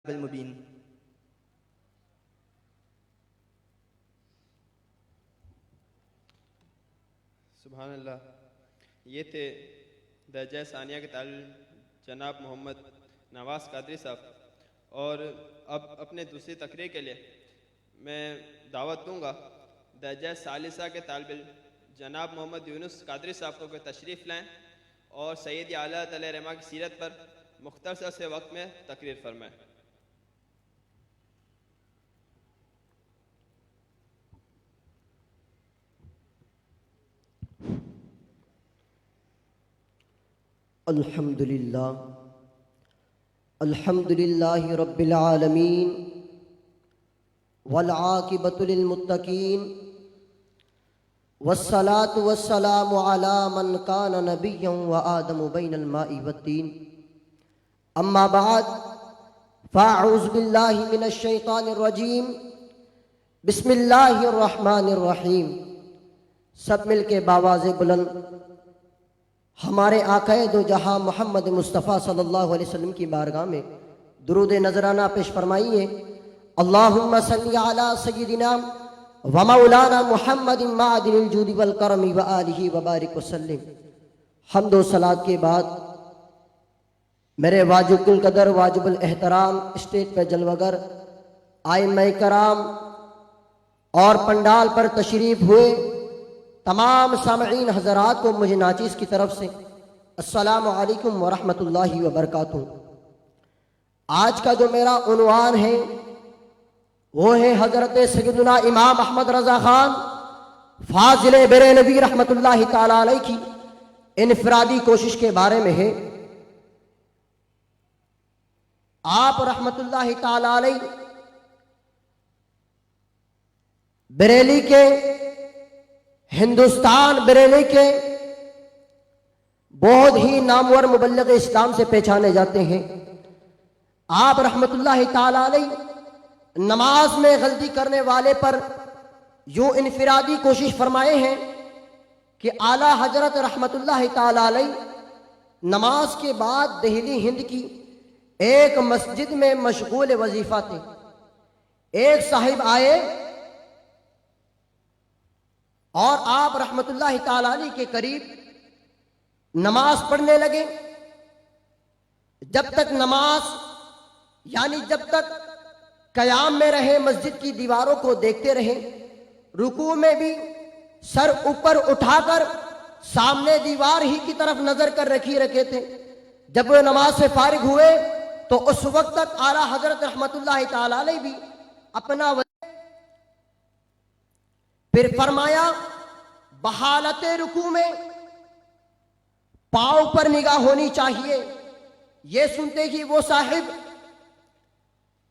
बिलमुबीन। सुभान अल्लाह। ये थे दर्जा सानिया के तालिब जनाब मोहम्मद नवाज़ कादरी साहब। और अब अपने दूसरी तकरीर के लिए मैं दावत दूंगा दर्जा सालिसा के तालिब जनाब मोहम्मद यूनुस कादरी साहब को तशरीफ़ लाएँ और सैयद आला तआला रहमा की सीरत पर मुख्तसर से वक्त में तकरीर फरमाएँ। अल्हम्दुलिल्लाह अल्हम्दुलिल्लाहि रब्बिल आलमीन वल आक़िबतु लिल मुत्तक़ीन वस्सलातु वस्सलामु अला मन कान नबिय्यन व आदमु बैनल माइ वत्तीन। अम्मा बाद फ़अऊज़ु बिल्लाहि मिनश शैतानिर रजीम। बिस्मिल्लाहिर रहमानिर रहीम। सब मिल के बावाज़े बुलंद हमारे आक़ाए दो जहां मोहम्मद मुस्तफ़ा सल्लल्लाहु अलैहि वसल्लम की बारगाह में दुरूद नजराना पेश फरमाइए। अल्लाहुम्मा सल्ली अला सय्यिदिना व मौलाना मुहम्मदिन मादिनिल जूदि वल करमी व आलिहि व बारिक वसल्लिम। हम्द व सलात के बाद मेरे वाजिबुल कदर वाजिबुल एहतराम स्टेज पर जलवगर आइम्मा कराम और पंडाल पर तशरीफ़ हुए तमाम सामईन हज़रात को मुझे नाचीज़ की तरफ से अस्सलामु अलैकुम व रहमतुल्लाहि व बरकातुहू। आज का जो मेरा उन्वान है वो है हज़रत सय्यदुना इमाम अहमद रज़ा ख़ान फ़ाज़िल बेरनवी रहमतुल्लाहि ताला अलैह की इनफरादी कोशिश के बारे में है। आप रहमतुल्लाहि ताला अलैह बरेली के हिंदुस्तान बरेली के बहुत ही नामवर मुबल्लिग इस्लाम से पहचाने जाते हैं। आप रहमतुल्लाहि ताला अलैह नमाज में गलती करने वाले पर यूं इनफरादी कोशिश फरमाए हैं कि आला हजरत रहमतुल्लाहि ताला अलैह नमाज के बाद दिल्ली हिंद की एक मस्जिद में मशगूल वजीफा थे। एक साहिब आए और आप रहमतुल्लाहि ताला अलैह के करीब नमाज पढ़ने लगे। जब तक नमाज यानी जब तक कयाम में रहे, मस्जिद की दीवारों को देखते रहे, रुकू में भी सर ऊपर उठाकर सामने दीवार ही की तरफ नजर कर रखे थे। जब वे नमाज से फारिग हुए तो उस वक्त तक आला हजरत रहमतुल्लाहि ताला अलैह भी अपना फिर फरमाया बहालत रुकू में पांव पर निगाह होनी चाहिए। ये सुनते ही वो साहिब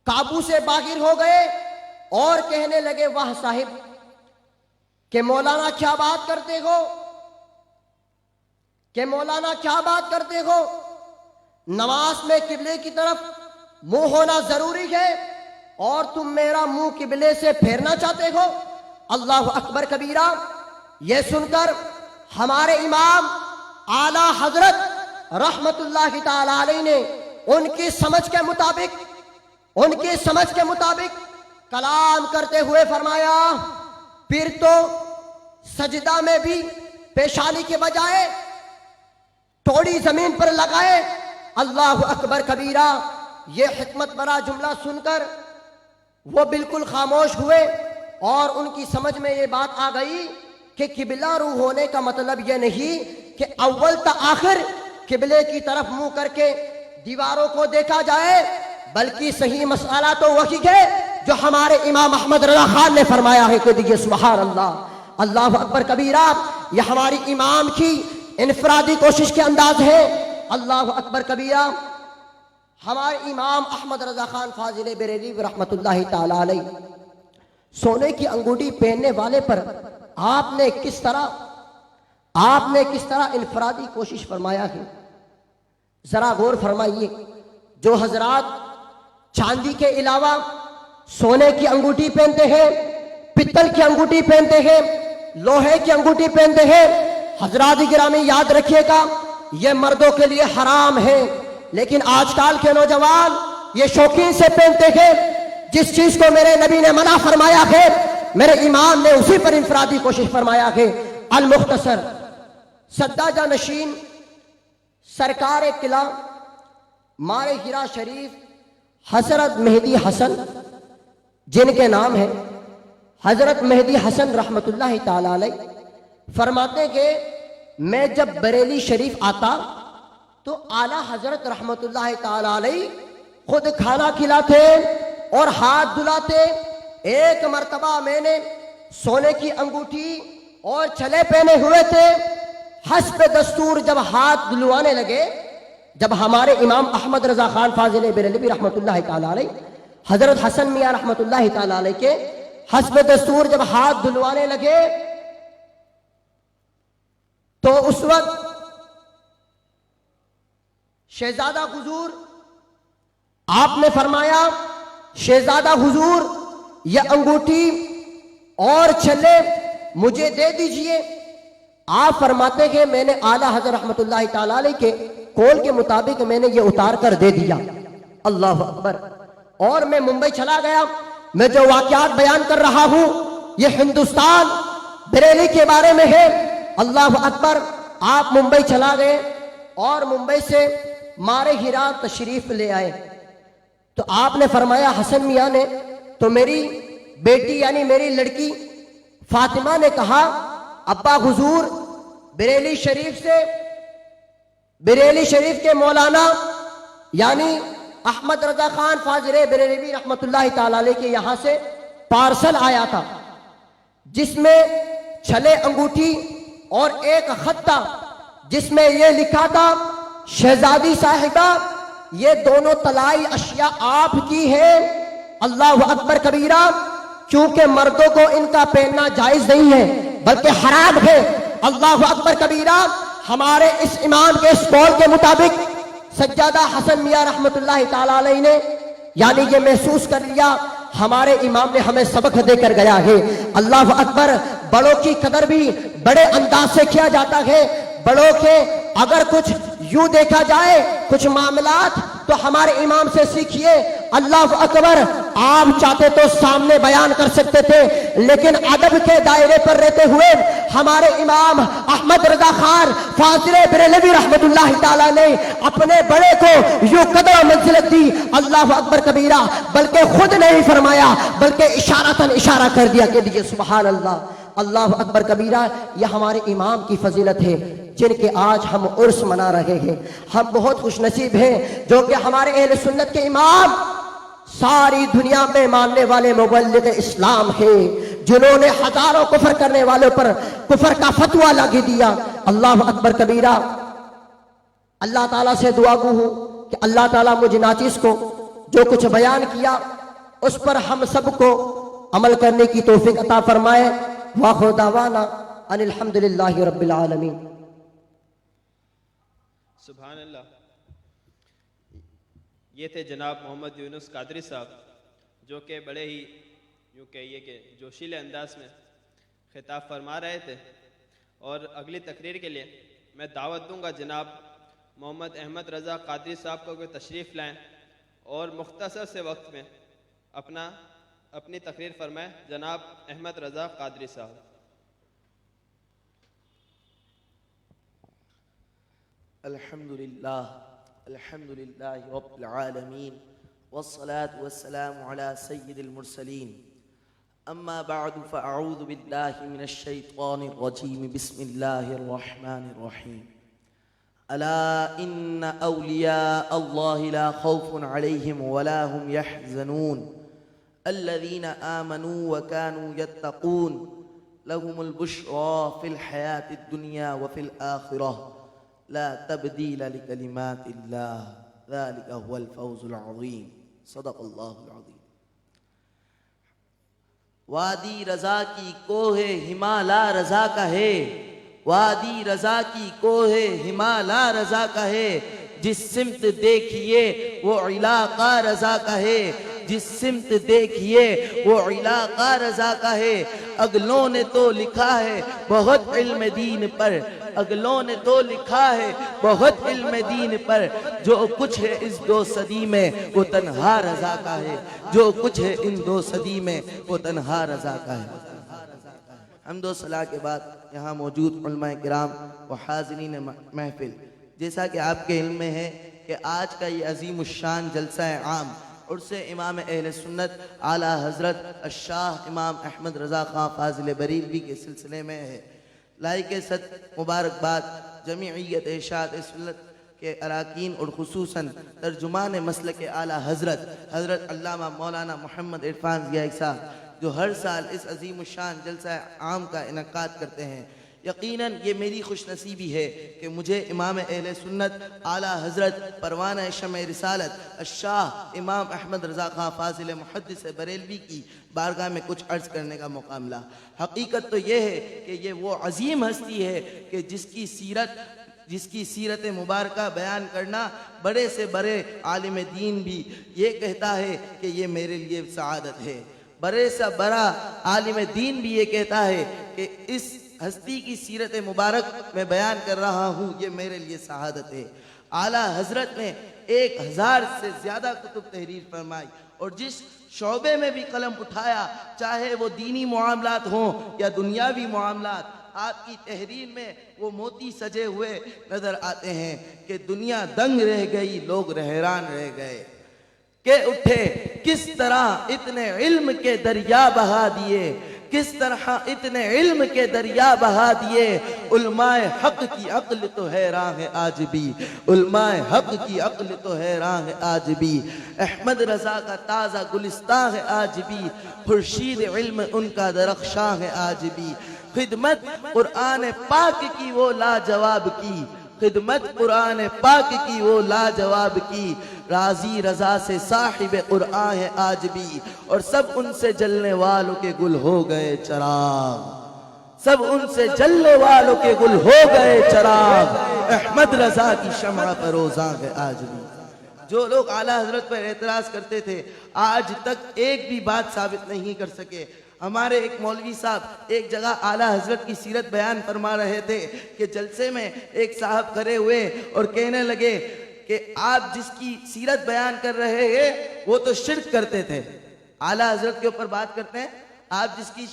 काबू से बागिर हो गए और कहने लगे वाह साहिब के मौलाना क्या बात करते हो, के मौलाना क्या बात करते हो। नमाज में किबले की तरफ मुंह होना जरूरी है और तुम मेरा मुंह किबले से फेरना चाहते हो। अल्लाह अकबर कबीरा। ये सुनकर हमारे इमाम आला हजरत रहमतुल्लाहि ताला अलैह ने उनकी समझ के मुताबिक कलाम करते हुए फरमाया फिर तो सजदा में भी पेशानी के बजाय थोड़ी जमीन पर लगाए। अल्लाह अकबर कबीरा। ये हिकमत भरा जुमला सुनकर वो बिल्कुल खामोश हुए और उनकी समझ में ये बात आ गई कि किबला रू होने का मतलब ये नहीं कि अव्वल ता आखिर किबले की तरफ मुंह करके दीवारों को देखा जाए, बल्कि सही मसला तो वही है जो हमारे इमाम अहमद रज़ा खान ने फरमाया है। को देखिए सुभान अल्लाह, अल्लाह अकबर कबीरा। यह हमारी इमाम की इनफरादी कोशिश के अंदाज है। अल्लाह अकबर कबीरा। हमारे इमाम अहमद रज़ा खान फ़ाज़िल बरेली रहमतुल्लाहि ताला अलैह सोने की अंगूठी पहनने वाले पर आपने किस तरह इनफरादी कोशिश फरमाया है, जरा गौर फरमाइए। जो हजरात चांदी के अलावा सोने की अंगूठी पहनते हैं, पित्तल की अंगूठी पहनते हैं, लोहे की अंगूठी पहनते हैं, हजरात गिरामी याद रखिएगा ये मर्दों के लिए हराम है। लेकिन आजकल के नौजवान ये शौकीन से पहनते हैं। जिस चीज को मेरे नबी ने मना फरमाया है, मेरे इमाम ने उसी पर इंफरादी कोशिश फरमाया है। अल मुख्तसर सद्दाजा नशीन सरकार किला मारे हिरा शरीफ हजरत मेहदी हसन, जिनके नाम है हजरत मेहदी हसन रहमतुल्लाह ताला अलैह, फरमाते कि मैं जब बरेली शरीफ आता तो आला हजरत रहमतुल्लाह ताला अलैह खुद खाना खिलाते और हाथ धुलाते। एक मर्तबा मैंने सोने की अंगूठी और छले पहने हुए थे। हस्ब दस्तूर जब हाथ धुलवाने लगे, जब हमारे इमाम अहमद रजा खान फाजिल बरेलवी रहमतुल्लाह ताला अलैह हजरत हसन मियां रहमतुल्लाह ताला अलैह के हस्ब दस्तूर जब हाथ धुलवाने लगे, तो उस वक्त शहजादा हुजूर आपने फरमाया, शहजादा हुजूर यह अंगूठी और छल्ले मुझे दे दीजिए। आप फरमाते हैं मैंने आला हज़रत रहमतुल्लाह ताला अलैह के कौल के मुताबिक मैंने ये उतार कर दे दिया। अल्लाह अकबर। और मैं मुंबई चला गया। मैं जो वाकयात बयान कर रहा हूं ये हिंदुस्तान बरेली के बारे में है। अल्लाह अकबर। आप मुंबई चला गए और मुंबई से मारे हिरा तशरीफ ले आए, तो आपने फरमाया हसन मियां ने, तो मेरी बेटी यानी मेरी लड़की फातिमा ने कहा, अब्बा हुजूर बरेली शरीफ के मौलाना यानी अहमद रजा खान फाजिल बरेलवी रहमतुल्लाह ताला अलैह के यहां से पार्सल आया था, जिसमें छले अंगूठी और एक खत था जिसमें यह लिखा था, शहजादी साहिबा ये दोनों तलाई अशिया आपकी है। अल्लाह अकबर कबीरा। क्योंकि मर्दों को इनका पहनना जायज नहीं है बल्कि हराम है। अल्लाह अकबर कबीरा। हमारे इस इमाम के इस कौल के मुताबिक सज्जादा हसन मियां रहमतुल्लाह ताला अलैह ने यानी ये महसूस कर लिया, हमारे इमाम ने हमें सबक देकर गया है। अल्लाह अकबर। बड़ों की कदर भी बड़े अंदाज से किया जाता है। बड़ों के अगर कुछ यूं देखा जाए कुछ मामलात तो हमारे इमाम से सीखिए। अल्लाह अकबर। आप चाहते तो सामने बयान कर सकते थे, लेकिन अदब के दायरे पर रहते हुए हमारे इमाम अहमद रजा खान फाजिल बरेलवी रहमतुल्लाह ताला ने अपने बड़े को यूं कदर मंजिलत दी। अल्लाह अकबर कबीरा। बल्कि खुद नहीं फरमाया बल्कि इशारतन इशारा कर दिया कि दीजिए सुभान अल्लाह। अल्लाह अकबर कबीरा। यह हमारे इमाम की फजीलत है जिनके आज हम उर्स मना रहे हैं। हम बहुत खुश नसीब हैं जो कि हमारे अहले सुन्नत के इमाम सारी दुनिया में मानने वाले मुबल्लिग इस्लाम है, जिन्होंने हजारों कुफर करने वालों पर कुफर का फतवा लगा दिया। अल्लाह अकबर कबीरा। अल्लाह ताला से दुआ गो हूं कि अल्लाह ताला मुझ नाचिस को जो कुछ बयान किया उस पर हम सबको अमल करने की तौफीक अता फरमाए। वाखिर दावाना अनिल हम्दुलिल्लाहि रब्बिल आलमीन। सुभान अल्लाह। ये थे जनाब मोहम्मद यूनुस कादरी साहब, जो कि बड़े ही यूँ कहिए कि जोशीले अंदाज में खिताब फरमा रहे थे। और अगली तकरीर के लिए मैं दावत दूंगा जनाब मोहम्मद अहमद रज़ा कादरी साहब को तशरीफ़ लाएं और मुख्तसर से वक्त में अपनी तकरीर फरमाएं। जनाब अहमद रज़ा कादरी साहब। अल्हम्दुलिल्लाह रब्बिल आलमीन वस्सलातु वस्सलामु अला सय्यिदिल मुरसलीन अम्मा बअदु फ़अऊज़ु बिल्लाहि मिनश शैतानिर रजीम बिस्मिल्लाहिर रहमानिर रहीम। अला इन्ना औलिया अल्लाहि ला खौफुन अलैहिम वला हुम यहज़नून अल्लज़ीना आमनू व कानू यत्तक़ून लहुमुल बुश्रा फ़िल हयातिद दुनिया व फ़िल आखिरह ला तब्दील लिकलिमातिल्लाह ज़ालिका हुवल फ़ौज़ुल अज़ीम। सदक़ल्लाहुल अज़ीम। वादी रज़ा की कोहे हिमाला रज़ा का है, वादी रज़ा की कोहे हिमाला रज़ा का है, जिस सिमत देखिए वो इलाका रज़ा का है, जिस सिमत देखिए वो इलाका रज़ा का है। अगलों ने तो लिखा है बहुत इल्म दीन पर, अगलों ने तो लिखा है बहुत इल्म दीन पर, जो कुछ है इस 2 सदी में वो तन्हा रजा का है, जो कुछ है इन 2 सदी में वो तन्हा रजा का है। हम्दो सलाह के बाद यहाँ मौजूद उलमाए किराम व हाज़रीन महफिल, जैसा कि आपके इल्म में है कि आज का ये अजीम शान जलसा आम उर्से इमाम अहले सुन्नत आला हज़रत अशाह इमाम अहमद रज़ा ख़ां फ़ाज़िल बरेलवी के सिलसिले में है। लाइक सद मुबारकबाद जमीयत इरशाद सुन्नत के अराकीन और खुसूसन तर्जुमान मसल के आला हज़रत अल्लामा मौलाना मोहम्मद इरफान ज़ियाई साहब, जो हर साल इस अजीम शान जलसा आम का इनकाद करते हैं। यकीनन ये मेरी खुशनसीबी है कि मुझे इमाम अहले सुन्नत आला हज़रत परवाना शम्अ रिसालत अशाह इमाम अहमद रज़ा ख़ां फ़ाज़िल मुहद्दिस बरेलवी की बारगाह में कुछ अर्ज़ करने का मौका मिला। हकीकत तो ये है कि ये वो अजीम हस्ती है कि जिसकी सीरत मुबारका बयान करना बड़े से बड़े आलिम दीन भी ये कहता है कि ये मेरे लिए सआदत है। बड़े सा बड़ा आलिम दीन भी ये कहता है कि इस हस्ती की सीरत मुबारक मैं बयान कर रहा हूँ, ये मेरे लिए सआदत है। आला हजरत ने 1000 से ज़्यादा कुतुब तहरीर फरमाई और जिस शोबे में भी कलम उठाया, चाहे वो दीनी मामलात हों या दुनियावी मामलात, आपकी तहरीर में वो मोती सजे हुए नजर आते हैं कि दुनिया दंग रह गई, लोग हैरान रह गए के उठे किस तरह इतने इल्म के दरिया बहा दिए, किस तरह इतने इल्म के दरिया बहा दिए। उलमाए हक की अक्ल तो हैरान है आज भी, उलमाए हक की अक्ल तो हैरान है आज भी। अहमद रजा का ताज़ा गुलिस्तान है आज भी, खुर्शीद इल्म उनका दरख्शां है आज भी। खिदमत कुरान पाक की वो लाजवाब की, खिदमत कुरान पाक की वो लाजवाब की। राजी रजा से साहिब कुरान है आज भी, और सब उनसे जलने वालों के गुल हो गए चराग, सब उनसे जलने वालों के गुल हो गए चराग। अहमद रजा की शम्अ फरोज़ां है आज भी। जो लोग आला हजरत पर एतराज करते थे आज तक एक भी बात साबित नहीं कर सके। हमारे एक मौलवी साहब एक जगह आला हजरत की सीरत बयान फरमा रहे थे कि जलसे में एक साहब खड़े हुए और कहने लगे कि आप जिसकी सीरत बयान कर रहे हैं वो तो शिर्क करते थे। आला हजरत के ऊपर बात करते हैं, आप जिसकी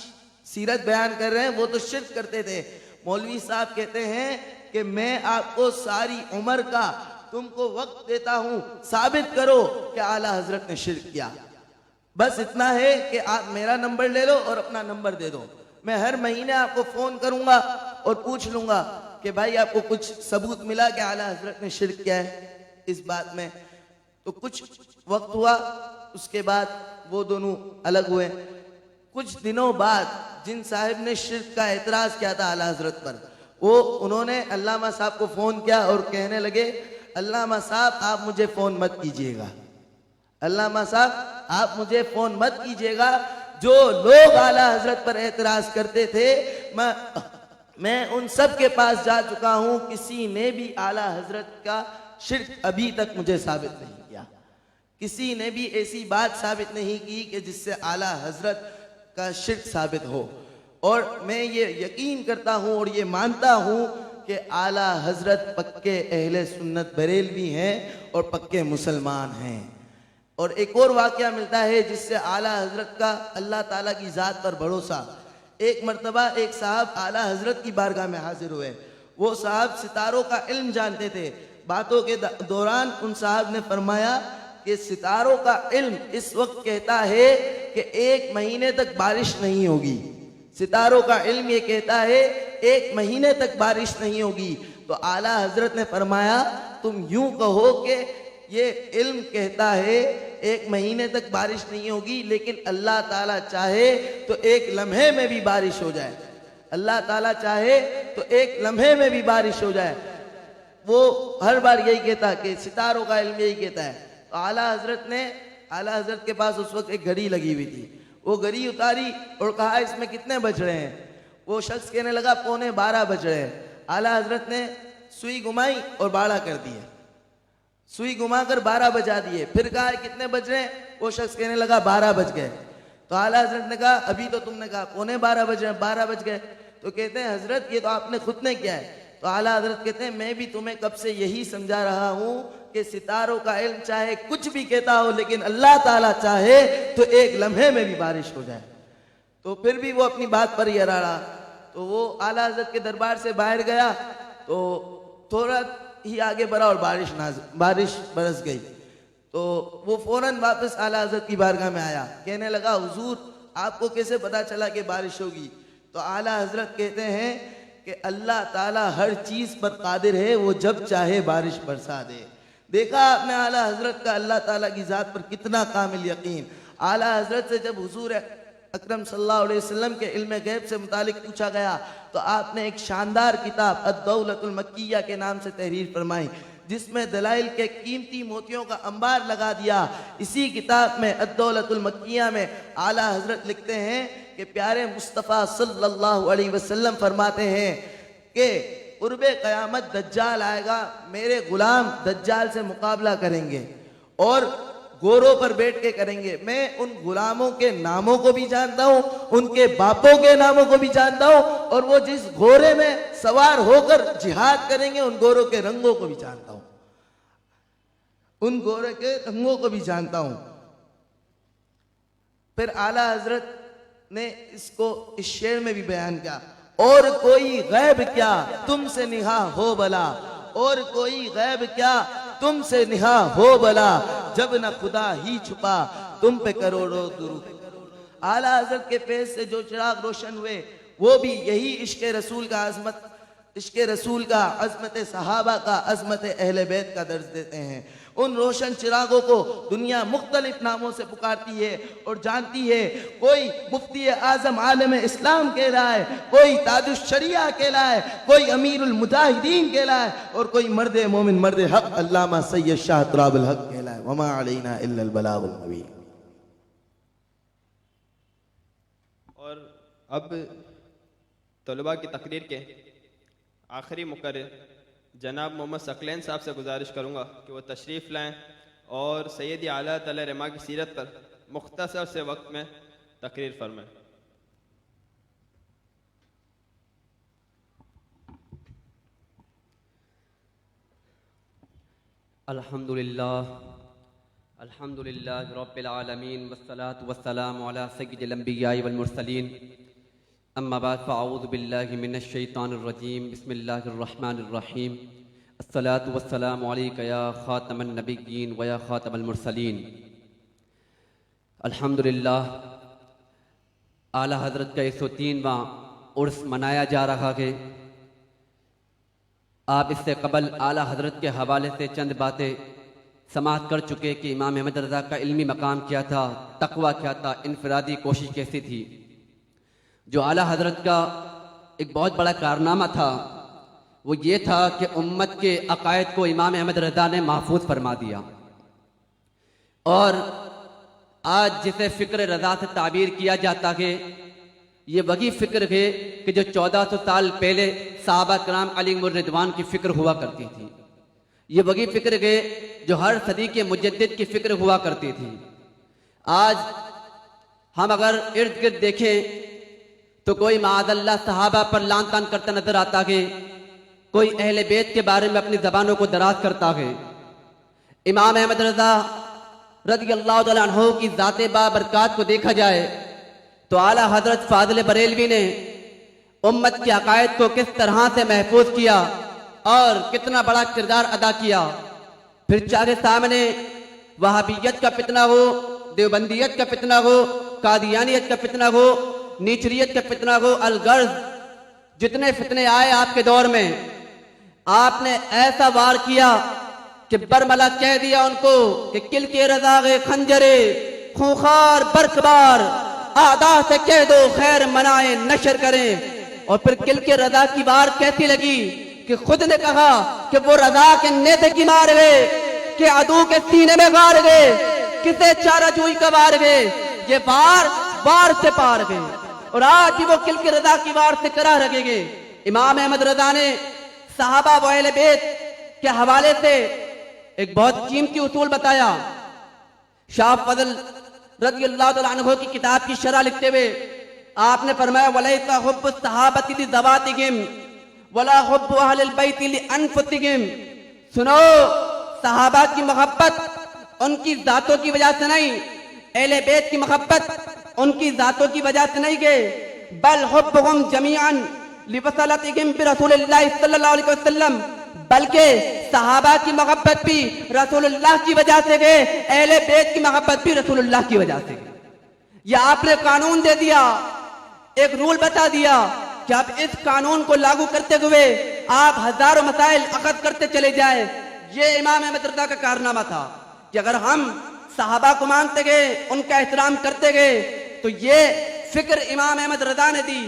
सीरत बयान कर रहे हैं वो तो शिर्क करते थे। मौलवी साहब कहते हैं कि मैं आपको सारी उम्र का तुमको वक्त देता हूं, साबित करो कि आला हजरत ने शिर्क किया। बस इतना है कि आप मेरा नंबर ले लो और अपना नंबर दे दो, मैं हर महीने आपको फोन करूंगा और पूछ लूंगा कि भाई आपको कुछ सबूत मिला कि आला हजरत ने शिर्क किया है इस बात में। तो कुछ वक्त हुआ, उसके बाद वो दोनों अलग हुए। कुछ दिनों बाद जिन साहिब ने शिर्क का एतराज किया था आला हजरत पर, वो उन्होंने अल्लामा साहब को फोन किया और कहने लगे, अल्लामा साहब आप मुझे फोन मत कीजिएगा, अल्लामा साहब आप मुझे फोन मत कीजिएगा। जो लोग आला हजरत पर एतराज करते थे मैं उन सब के पास जा चुका हूं, किसी ने भी आला हजरत का शिर्क अभी तक मुझे साबित नहीं किया। किसी ने भी ऐसी बात साबित नहीं की कि जिससे आला हजरत का शिर्क साबित हो। और मैं ये यकीन करता हूँ और ये मानता हूँ कि आला हजरत पक्के अहले सुन्नत बरेलवी हैं और पक्के मुसलमान हैं। और एक और वाक़या मिलता है जिससे आला हजरत का अल्लाह ताला की ज़ात पर भरोसा। एक मर्तबा एक साहब आला हजरत की बारगाह में हाजिर हुए। वो साहब सितारों का इल्म जानते थे। बातों के दौरान उन साहब ने फरमाया कि सितारों का इल्म इस वक्त कहता है कि 1 महीने तक बारिश नहीं होगी। सितारों का इल्म ये कहता है 1 महीने तक बारिश नहीं होगी। तो आला हजरत ने फरमाया तुम यूं कहो कि ये इल्म कहता है 1 महीने तक बारिश नहीं होगी, लेकिन अल्लाह ताला चाहे तो 1 लम्हे में भी बारिश हो जाए, अल्लाह ताला चाहे तो 1 लम्हे में भी बारिश हो जाए। वो हर बार यही कहता कि सितारों का इल्म यही कहता है। तो आला हजरत के पास उस वक्त एक घड़ी लगी हुई थी। वो घड़ी उतारी और कहा इसमें कितने बज रहे हैं। वो शख्स कहने लगा 11:15 बज रहे हैं। आला हजरत ने सुई घुमाई और 12 कर दिए, सुई घुमाकर 12 बजा दिए। फिर कहा कितने बज रहे हैं। वो शख्स कहने लगा 12 बज गए। तो आला हजरत ने कहा अभी तो तुमने कहा 11:15 बज रहे हैं, 12 बज गए। तो कहते हैं हजरत ये तो आपने खुद ने किया है। तो तो आला हजरत कहते हैं मैं भी तुम्हें कब से यही समझा रहा हूं कि सितारों का इल्म चाहे कुछ भी कहता हो, लेकिन अल्लाह ताला चाहे तो एक लम्हे में भी बारिश हो जाए। तो फिर भी वो अपनी बात पर ही अड़ा रहा। तो वो आला हजरत के दरबार से बाहर गया तो थोड़ा ही आगे बढ़ा और बारिश बरस गई। तो वो फौरन वापस आला हजरत की बारगाह में आया, कहने लगा हुजूर आपको कैसे पता चला कि बारिश होगी? तो आला हजरत कहते हैं कि अल्लाह ताला हर चीज पर कादिर है, वो जब चाहे बारिश बरसा दे। देखा आपने आला हजरत का अल्लाह ताला की जात पर कितना कामिल यकीन। आला हजरत से जब हुजूर अकरम सल्लल्लाहु अलैहि वसल्लम के इल्म गैब से मुतालिक पूछा गया तो आपने एक शानदार किताब अद-दौलतुल मक्किया के नाम से तहरीर फरमाई, जिसमें दलाइल के कीमती मोतियों का अंबार लगा दिया। इसी किताब में अद-दौलतुल मक्किया में आला हजरत लिखते हैं कि प्यारे मुस्तफ़ा सल्लल्लाहु अलैहि वसल्लम फरमाते हैं कि कुर्बे क़यामत दज्जाल आएगा, मेरे गुलाम दज्जाल से मुकाबला करेंगे और घोड़ों पर बैठ के करेंगे। मैं उन गुलामों के नामों को भी जानता हूँ, उनके बापों के नामों को भी जानता हूँ, और वो जिस घोड़े में सवार होकर जिहाद करेंगे उन घोड़ों के रंगों को भी जानता हूँ, उन घोड़े के रंगों को भी जानता हूँ। फिर आला हजरत ने इसको इस शेर में भी बयान किया, और कोई गैब क्या तुमसे निहा हो भला, और कोई गैब क्या तुमसे निहा हो भला, जब न खुदा ही छुपा तुम पे करोड़ों दुरूद। आला हजरत के पेश से जो चिराग रोशन हुए वो भी यही इश्क रसूल का अजमत, इश्क रसूल का, अजमत सहाबा का, अजमत अहले बैत का दर्ज देते हैं। उन रोशन चिरागों को दुनिया मुख्तलिफ नामों से पुकारती है और जानती है। कोई मुफ्ती आजम आलम इस्लाम कहलाए, कोई ताजुश शरिया कहलाए, कोई अमीरुल मुजाहिदीन कहलाए, और कोई मर्द मोमिन मर्द हक अल्लामा सैयद शाह तुराबुल हक कहलाए। वमा अलैना इल्लल बलागुल मुबीन। और अब तलबा की तकरीर के आखिरी मुकर्रिर जनाब मोहम्मद सकलैन साहब से गुजारिश करूँगा कि वो तशरीफ़ लाएँ और सैयदी आला तआला रहमा की सीरत पर मुख्तसर से वक्त में तकरीर फरमाएँ। अल्हम्दुलिल्लाह रब्बिल आलमीन वस्सलातु वस्सलामु अला सय्यिदिल अंबिया'i वल मुरसलीन अम्मा बाद फ़अऊज़ु बिल्लाहि मिनश शैतानिर रजीम बिस्मिल्लाहिर रहमानिर रहीम अस्सलातु वस्सलामु अलैका या ख़ातमन नबिय्यीन व या ख़ातमल मुरसलीन। अल्हम्दुलिल्लाह आला हज़रत का 103वां उर्स मनाया जा रहा है। आप इससे कबल आला हज़रत के हवाले से चंद बातें समाअत कर चुके कि इमाम अहमद रज़ा का इल्मी मकाम क्या था, तक़वा क्या था, इनफरादी कोशिश कैसी थी। जो आला हज़रत का एक बहुत बड़ा कारनामा था वो ये था कि उम्मत के अकायद को इमाम अहमद रज़ा ने महफूज फरमा दिया। और आज जिसे फ़िक्र रज़ा से ताबीर किया जाता है ये वही फ़िक्र है कि जो 1400 साल पहले सहाबा कराम अलैहिमुर रिदवान की फ़िक्र हुआ करती थी। ये वही फ़िक्र है जो हर सदी के मुजद्दिद की फ़िक्र हुआ करती थी। आज हम अगर इर्द गिर्द देखें तो कोई माअज़ल्लाह सहाबा पर लान तान करता नजर आता है, कोई अहले बैत के बारे में अपनी ज़बानों को दराज करता है। इमाम अहमद रज़ा रज़ियल्लाहु तआला अन्हु की ज़ाते बाबरकात को देखा जाए तो आला हज़रत फ़ाज़िल बरेलवी ने उम्मत के अकायद को किस तरह से महफूज किया और कितना बड़ा किरदार अदा किया। फिर चाहे सामने वहाबियत का फितना हो, देवबंदियत का फितना हो, कादियानियत का फितना हो, नीचरियत का फितना हो, अलगर्ज जितने फितने आए आपके दौर में, आपने ऐसा वार किया कि बरमला कह दिया उनको कि किल के रज़ा खंजरे खूंखार बरकबार आदा से कह दो खैर मनाए नशर करें। और फिर किल के रज़ा की वार कैसी लगी कि खुद ने कहा कि वो रज़ा के नेज़े की मार गए, कि अदू के सीने में गाड़ गए, किसे चारा जुई का वार गए। ये वार से पार गए और आज भी वो किल के रज़ा की वार से करा रखेंगे। इमाम अहमद रज़ा ने सहाबा व अहले बैत के हवाले से एक बहुत कीमती उसूल बताया। शाह फज़ल रज़ियल्लाहु तआला अन्हु की किताब की शरह लिखते हुए आपने फरमाया वलैसा हुब्बुस सहाबती बिज़वातिहिम वला हुब्बु अहलिल बैति लिअनफुसिहिम। सुनो, सहाबा की मोहब्बत उनकी जातों की वजह से नहीं, अहले बैत की मोहब्बत उनकी जातों की वजह से नहीं गए, बल हुब्बुहुम जमीअन लिवसलतिहिम बिरसूलिल्लाह सल्लल्लाहु अलैहि वसल्लम, बल्कि सहाबा की मोहब्बत भी रसूलुल्लाह की वजह से गए, अहले बैत की मोहब्बत भी रसूलुल्लाह की वजह से गए। यह आपने कानून दे दिया, एक रूल बता दिया कि आप इस कानून को लागू करते हुए आप हजारों मसाइल अखद करते चले जाए। ये इमाम अहमद रज़ा का कारनामा था कि अगर हम सहाबा को मानते गए, उनका एहतराम करते गए, तो ये फिक्र इमाम अहमद रज़ा ने दी,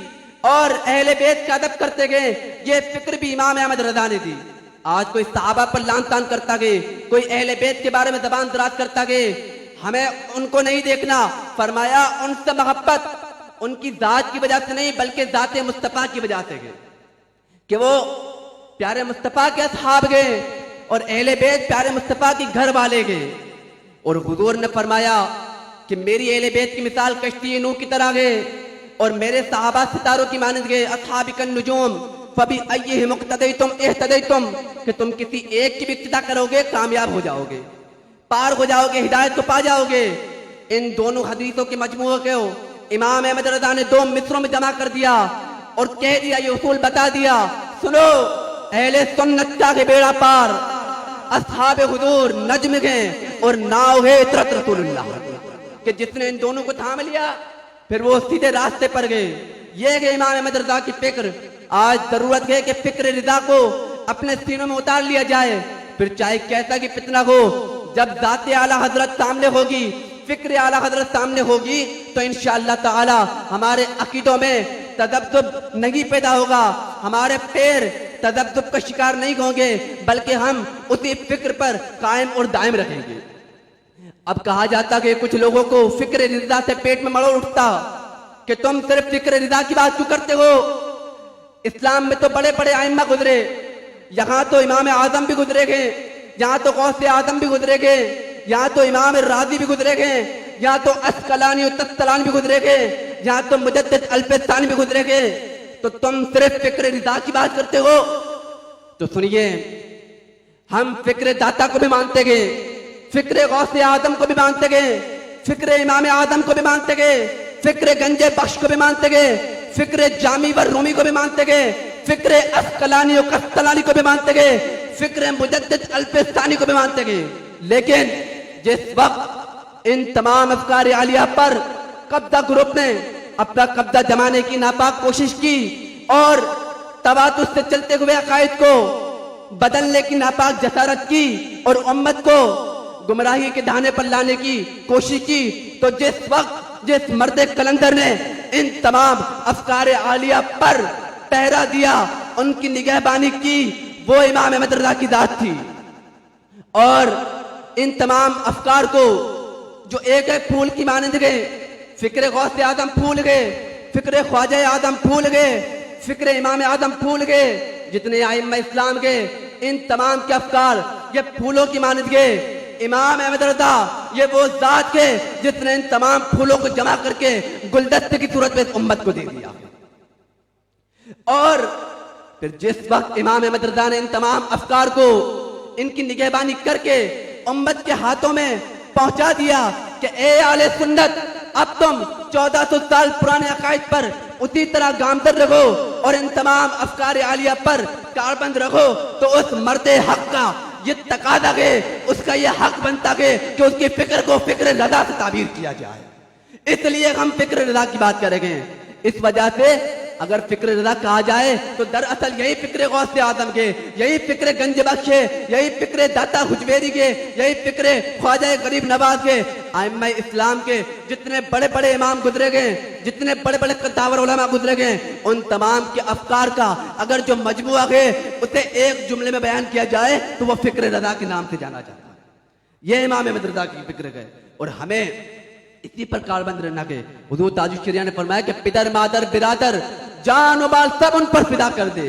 और अहले बैत का अदब करते गए, ये फिक्र भी इमाम अहमद रज़ा ने दी। आज कोई सहाबा पर लान तान करता गए, कोई अहले बैत के बारे में जबान दराज करता गए, हमें उनको नहीं देखना। फरमाया उनसे मोहब्बत उनकी जात की वजह से नहीं, बल्कि जाते मुस्तफा की वजह से गए, कि वो प्यारे मुस्तफा के असहाब गए और अहले बैत प्यारे मुस्तफा के घर वाले गए। और हुजूर ने फरमाया कि मेरी अहले बैत की मिसाल कश्ती नूह की तरह गए, और मेरे सहाबा सितारों की मानद गए, अस्हाबिकन नुजूम फबी अय्यिहिम इक्तदैतुम इह्तदैतुम, कि तुम किसी एक की भी इक्तिदा करोगे कामयाब हो जाओगे, पार हो जाओगे, हिदायत को पा जाओगे। इन दोनों हदीसों के मजमूए को इमाम अहमद रज़ा ने 2 मिसरों में जमा कर दिया और कह दिया, ये उसूल बता दिया, सुनो अहले सुन्नत के बेड़ा पार, अस्हाब हुजूर नज्म गए और नाव है इतरत रसूलुल्लाह, कि जिसने इन दोनों को थाम लिया फिर वो सीधे रास्ते पर गए। ये है इमाम अहमद रज़ा की फिक्र। आज जरूरत है कि फिक्र रिदा को अपने सीनों में उतार लिया जाए, फिर चाहे कैसा की फितना हो, जब जाते आला हजरत सामने होगी, फिक्र आला हजरत सामने होगी, तो इंशाअल्लाह ताला हमारे अकीदों में तदब्बुब नहीं पैदा होगा, हमारे पैर तदब्बुब का शिकार नहीं होंगे, बल्कि हम उसी फिक्र पर कायम और दायम रहेंगे। अब कहा जाता कि कुछ लोगों को फिक्र रिदा से पेट में मरोड़ उठता कि तुम सिर्फ फिक्र रिदा की बात क्यों करते हो, इस्लाम में तो बड़े बड़े आइम्मा गुजरे, यहाँ तो इमाम आजम भी गुजरे गए, यहाँ तो गौसे आजम भी गुजरे गए, यहाँ तो इमाम राजी भी गुजरे गए, यहाँ तो अस्कलानी और तस्तलानी भी गुजरे गए, यहाँ तो मुजद्दिद अल्फिस्तानी भी गुजरे गए, तो तुम सिर्फ फिक्र रिदा की बात करते हो। तो सुनिए, हम फिक्र दाता को भी मानते गए, फिक्र गौसे आदम को भी मानते गए, फिक्र इमाम आदम को भी मानते गए, फिक्र गंजे बख्श को भी मानते गए, फिक्र जामी व रूमी को भी मानते गए, फिक्र अस्कलानी और कस्तलानी को भी मानते गए, फिक्र मुजद्दिद अल्फिस्तानी को भी मानते गए। लेकिन जिस वक्त इन तमाम अफकार आलिया पर कब्जा ग्रुप ने अपना कब्जा जमाने की नापाक कोशिश की और तवातुस से चलते हुए अकायद को बदलने की नापाक जसारत की और उम्मत को गुमराही के दाने पर लाने की कोशिश की, तो जिस वक्त जिस मर्द कलंदर ने इन तमाम अफकार आलिया पर पहरा दिया, उनकी निगहबानी की, वो इमाम अहमद रज़ा की जात थी। और इन तमाम अफकार को जो एक एक फूल की मानंद गए, फिक्र गौसे आदम फूल गए, फिक्र ख्वाजा आदम फूल गए, फिक्र इमाम आदम फूल गए, जितने आइम्मा इस्लाम के इन तमाम के अफकार ये फूलों की मानंद गए। इमाम अहमद रज़ा ये वो जात के जिसने इन तमाम फूलों को जमा करके गुलदस्ते की सूरत में उम्मत को दे दिया। और फिर जिस वक्त इमाम अहमद रज़ा ने इन तमाम अफकार को इनकी निगहबानी करके उम्मत के हाथों में पहुंचा दिया कि ए आले सुन्नत, अब तुम 1400 साल पुराने अकायद पर उसी तरह गामदर रहो और इन तमाम अफकार आलिया पर कारबंद रहो, तो उस मर्दे हक का ये तकादा के, उसका ये हक बनता के कि उसकी फिक्र को फिक्र रज़ा से ताबीर किया जाए। इसलिए हम फिक्र रज़ा की बात करेंगे। इस वजह से अगर फिक्र रज़ा कहा जाए तो दरअसल यही फिक्र गौसे आदम के, यही फिक्र गंज बख्श के, यही फिक्र दाता हुजवेरी के, यही फिक्र ख्वाजा गरीब नवाज के, आइम्मा इस्लाम के जितने बड़े बड़े इमाम गुजरे गए, जितने बड़े बड़े कद्दावर उलमा गुजरे गए, उन तमाम के अफकार का अगर जो मजमुआ है उसे एक जुमले में बयान किया जाए तो वह फिक्र रज़ा के नाम से जाना जाता है। यह इमाम अहमद रज़ा की फिक्र है और हमें इसी पर कारबंद रहना के। हुजूर ताजुश शरिया ने फरमाया कि पितर मादर बिरादर जान बाल सब उन पर फिदा कर दे,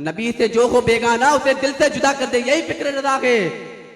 नबी से जो हो बेगाना उसे दिल से जुदा कर दे। यही फिक्र रज़ा है,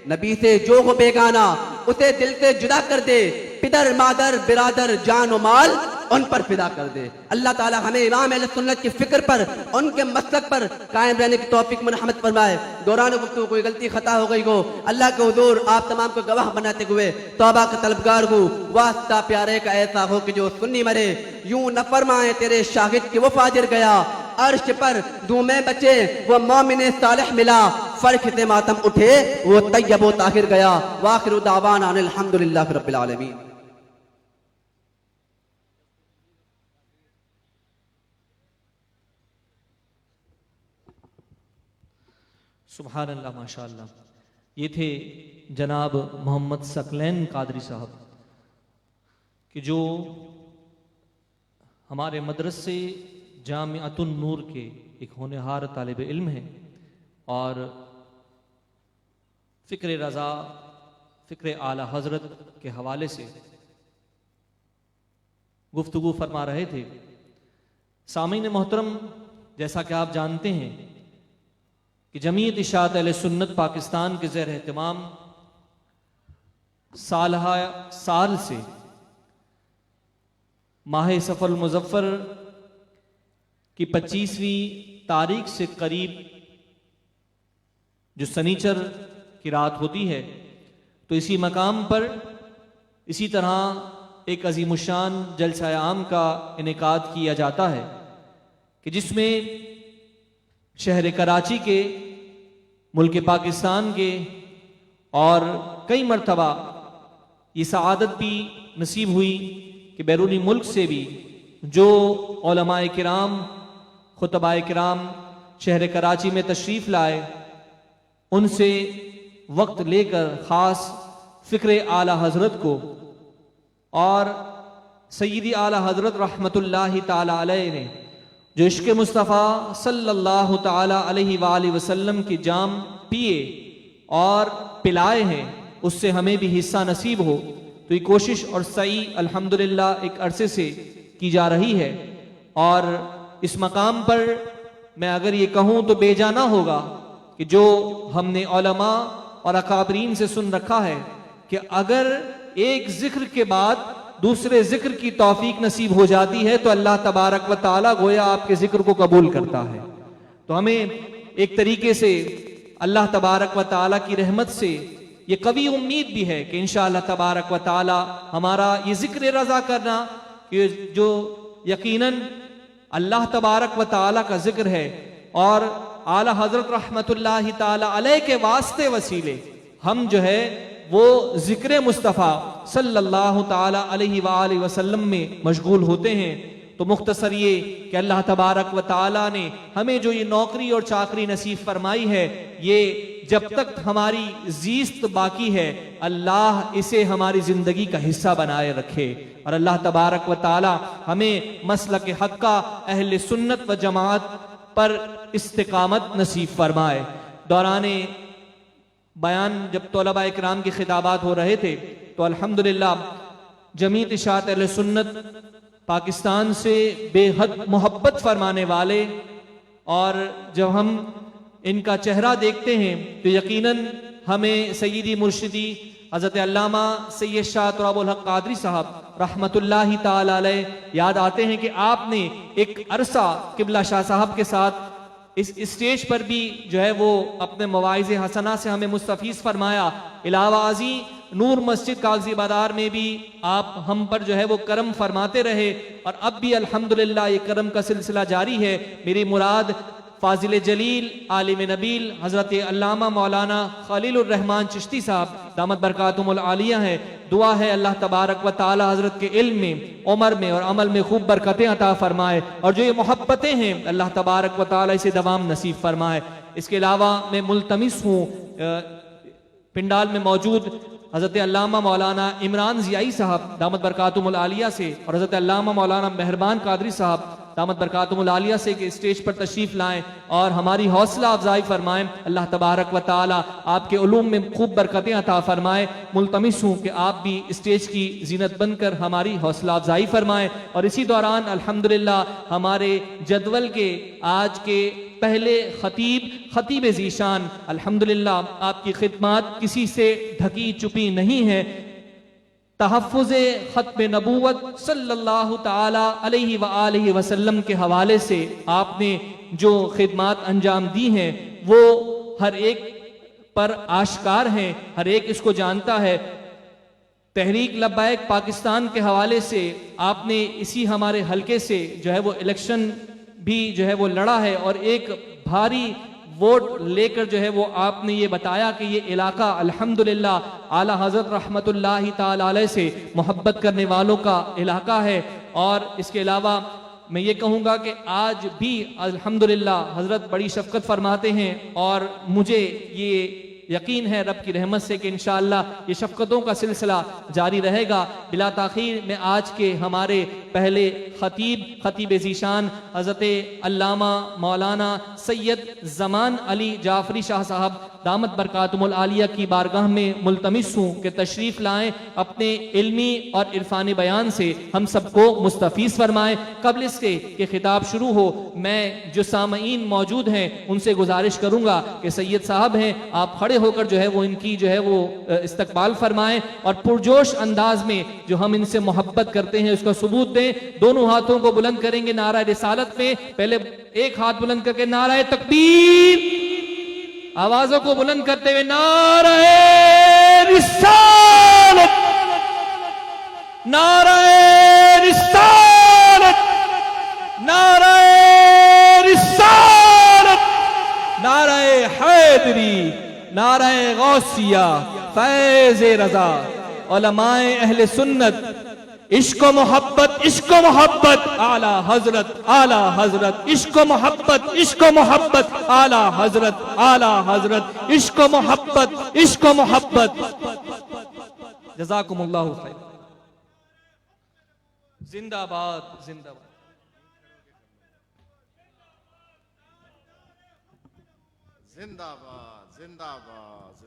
नबी से जो हो बेगाना उसे दिल से जुदा कर दे, पितर मादर बिरादर जान माल उन पर फिदा कर दे। अल्लाह ताला हमें इमाम अहले सुन्नत की फिक्र पर, उनके मसलक पर कायम रहने की तौफीक में रहमत फरमाए। दौरान गुफ्तगू कोई गलती खता हो गई हो, अल्लाह के हुजूर आप तमाम को गवाह बनाते हुए तौबा का तलबगार हो। वास्ता प्यारे का ऐसा हो कि जो सुन्नी मरे, यूं न फरमाए तेरे शाहिद कि वो फाजिर गया। अर्श पर दूमे बचे वो मोमिन सालिह मिला, फर्क से मातम उठे वो तैयब व ताहिर गया। वाखिरु दावाना अनिल हम्दुलिल्लाहि रब्बिल आलमीन। सुभान अल्लाह, माशाअल्लाह। ये थे जनाब मोहम्मद सकलैन कादरी साहब कि जो हमारे मदरसे जामिअतुन नूर के एक होनहार तालिब इल्म हैं और फ़िक्र रज़ा, फ़िक्र आला हज़रत के हवाले से गुफ्तगू फरमा रहे थे। सामीन मोहतरम, जैसा कि आप जानते हैं कि जमीयत इशाअत अहले सुन्नत पाकिस्तान के ज़ेर एहतमाम साल से माह सफ़र मुज़फ़्फ़र की 25वीं तारीख से करीब जो सनीचर की रात होती है, तो इसी मकाम पर इसी तरह एक अज़ीमुशान जलसा आम का इनेकाद किया जाता है कि जिसमें शहर कराची के, मुल्क पाकिस्तान के और कई मरतबा ये सआदत भी नसीब हुई कि बैरूनी मुल्क से भी जो उलमाए किराम, खुतबाए किराम शहर कराची में तशरीफ़ लाए, उनसे वक्त लेकर ख़ास फ़िक्र आला हज़रत को और सय्यदी आला हज़रत रहमतुल्लाहि ताला अलैह ने जो इश्क़ मुस्तफ़ा सल्लल्लाहु ताला अलैहि वालैहि वसल्लम की जाम पिए और पिलाए हैं, उससे हमें भी हिस्सा नसीब हो। तो ये कोशिश और सही अल्हम्दुलिल्लाह एक अरसे से की जा रही है। और इस मकाम पर मैं अगर ये कहूँ तो बेजाना होगा कि जो हमने उलमा और अकाबरीन से सुन रखा है कि अगर एक जिक्र के बाद दूसरे जिक्र की तौफीक नसीब हो जाती है तो अल्लाह तबारक व ताला गोया आपके जिक्र को कबूल करता है। तो हमें एक तरीके से अल्लाह तबारक व ताला की रहमत से ये कवी उम्मीद भी है कि इंशाअल्लाह तबारक व ताला हमारा ये जिक्र रज़ा करना, कि जो यकीनन अल्लाह तबारक व ताला का जिक्र है और आला हज़रत रहमतुल्लाहि ताला अलैह के वास्ते वसीले हम जो है वो जिक्र मुस्तफ़ा सल्लल्लाहु ताला अलैहि वालैहि वसल्लम में मशगूल होते हैं। तो मुख्तसर ये कि अल्लाह तबारक व ताला ने हमें जो ये नौकरी और चाकरी नसीब फरमाई है, ये जब तक हमारी जीस्त बाकी है अल्लाह इसे हमारी जिंदगी का हिस्सा बनाए रखे और अल्लाह तबारक व ताला हमें मसलक हक़ का, अहले सुन्नत व जमात पर इस्तिकामत नसीब फरमाए। दौराने बयान जब तौलबा इकराम के खिताबात हो रहे थे तो अल्हम्दुलिल्लाह जमीयत इशाअत अहले सुन्नत पाकिस्तान से बेहद मोहब्बत फरमाने वाले, और जब हम इनका चेहरा देखते हैं तो यकीनन हमें सय्यदी मुर्शिदी हज़रत अल्लामा सैयद शाह तुराबुल हक़ कादरी साहब रहमतुल्लाहि ताला अलैह याद आते हैं कि आपने एक अरसा किबला शाह साहब के साथ इस स्टेज पर भी जो है वो अपने मवाइज़ हसना से हमें मुस्तफ़ीज़ फरमाया। इलावाजी नूर मस्जिद कागजी बाजार में भी आप हम पर जो है वो करम फरमाते रहे और अब भी अल्हम्दुलिल्लाह ये करम का सिलसिला जारी है। मेरी मुराद फाजिल जलील आलिम नबील हज़रत अल्लामा मौलाना खलीलुर रहमान चिश्ती साहब दामत बरकातुहुल आलिया है। दुआ है अल्लाह तबारक व ताला हज़रत के इल्म में, उमर में और अमल में खूब बरकतें अता फरमाए और जो ये मोहब्बतें हैं अल्लाह तबारक व ताला इसे दवाम नसीब फरमाए। इसके अलावा मैं मुल्तमिस हूँ पिंडाल में मौजूद हज़रत अल्लामा मौलाना इमरान ज़ियाई साहब दामत बरकातुहुल आलिया से और हज़रत अल्लामा मौलाना मेहरबान कादरी साहब दामत बरकातुहुल आलिया से कि स्टेज पर तशरीफ़ लाएं और हमारी हौसला अफजाई फरमाएं। अल्लाह तबारक व ताला आपके उलूम में खूब बरकतें अता फरमाए। मुल्तमिस हूँ कि आप भी स्टेज की जीनत बनकर हमारी हौसला अफजाई फरमाएं। और इसी दौरान अल्हम्दुलिल्लाह हमारे जदवल के आज के पहले खतीब ज़ीशान अल्हम्दुलिल्लाह आपकी खिदमत किसी से ढकी छुपी नहीं है। तहफ़्फ़ुज़ ख़त्म नबूवत सल्लल्लाहु ताला अलैहि व आलिहि वसल्लम के हवाले से आपने जो खिदमात अंजाम दी हैं वो हर एक पर आश्कार हैं, हर एक इसको जानता है। तहरीक लब्बैक पाकिस्तान के हवाले से आपने इसी हमारे हलके से जो है वो इलेक्शन भी जो है वो लड़ा है और एक भारी वोट लेकर जो है वो आपने ये बताया कि ये इलाका अल्हम्दुलिल्लाह आला हज़रत रहमतुल्लाहि ताला अलैह से मोहब्बत करने वालों का इलाका है। और इसके अलावा मैं ये कहूँगा कि आज भी अल्हम्दुलिल्लाह हज़रत बड़ी शफ़क़त फरमाते हैं और मुझे ये यकीन है रब की रहमत से कि इंशाअल्लाह ये शफ़क़तों का सिलसिला जारी रहेगा। बिला ताख़ीर में आज के हमारे पहले खतीब ज़ीशान हज़रत अल्लामा मौलाना सैयद ज़मान अली जाफ़री शाह साहब दामत बरकातुमुल आलिया की बारगाह में मुल्तमिस हूँ कि तशरीफ़ लाएँ, अपने इल्मी और इरफानी बयान से हम सबको मुस्तफ़ीज़ फरमाएँ। क़ब्ल इसके कि खिताब शुरू हो, मैं जो सामईन मौजूद हैं उनसे गुजारिश करूँगा कि सैयद साहब हैं, आप खड़े होकर जो है वो इनकी जो है वो इस्तकबाल फरमाएं और पुरजोश अंदाज में जो हम इनसे मोहब्बत करते हैं उसका सबूत दें। दोनों हाथों को बुलंद करेंगे नारा रिसालत में, पहले एक हाथ बुलंद करके नारा तकबीर, आवाजों को बुलंद करते हुए नारा रिसालत, नारा रिसालत, नारा रिसालत, नारा हैदरी, नाराए गौसिया, फैज़ रज़ा, उलमाए अहले सुन्नत, इश्क़ मोहब्बत, इश्क़ मोहब्बत, आला हज़रत, आला हज़रत, इश्क़ मोहब्बत, इश्क़ मोहब्बत, आला हज़रत, आला हज़रत, इश्क़ मोहब्बत, इश्क़ मोहब्बत। जज़ाकुमुल्लाहु खैर। जिंदाबाद, जिंदाबाद। जिंदाबाद जिंदाबाद।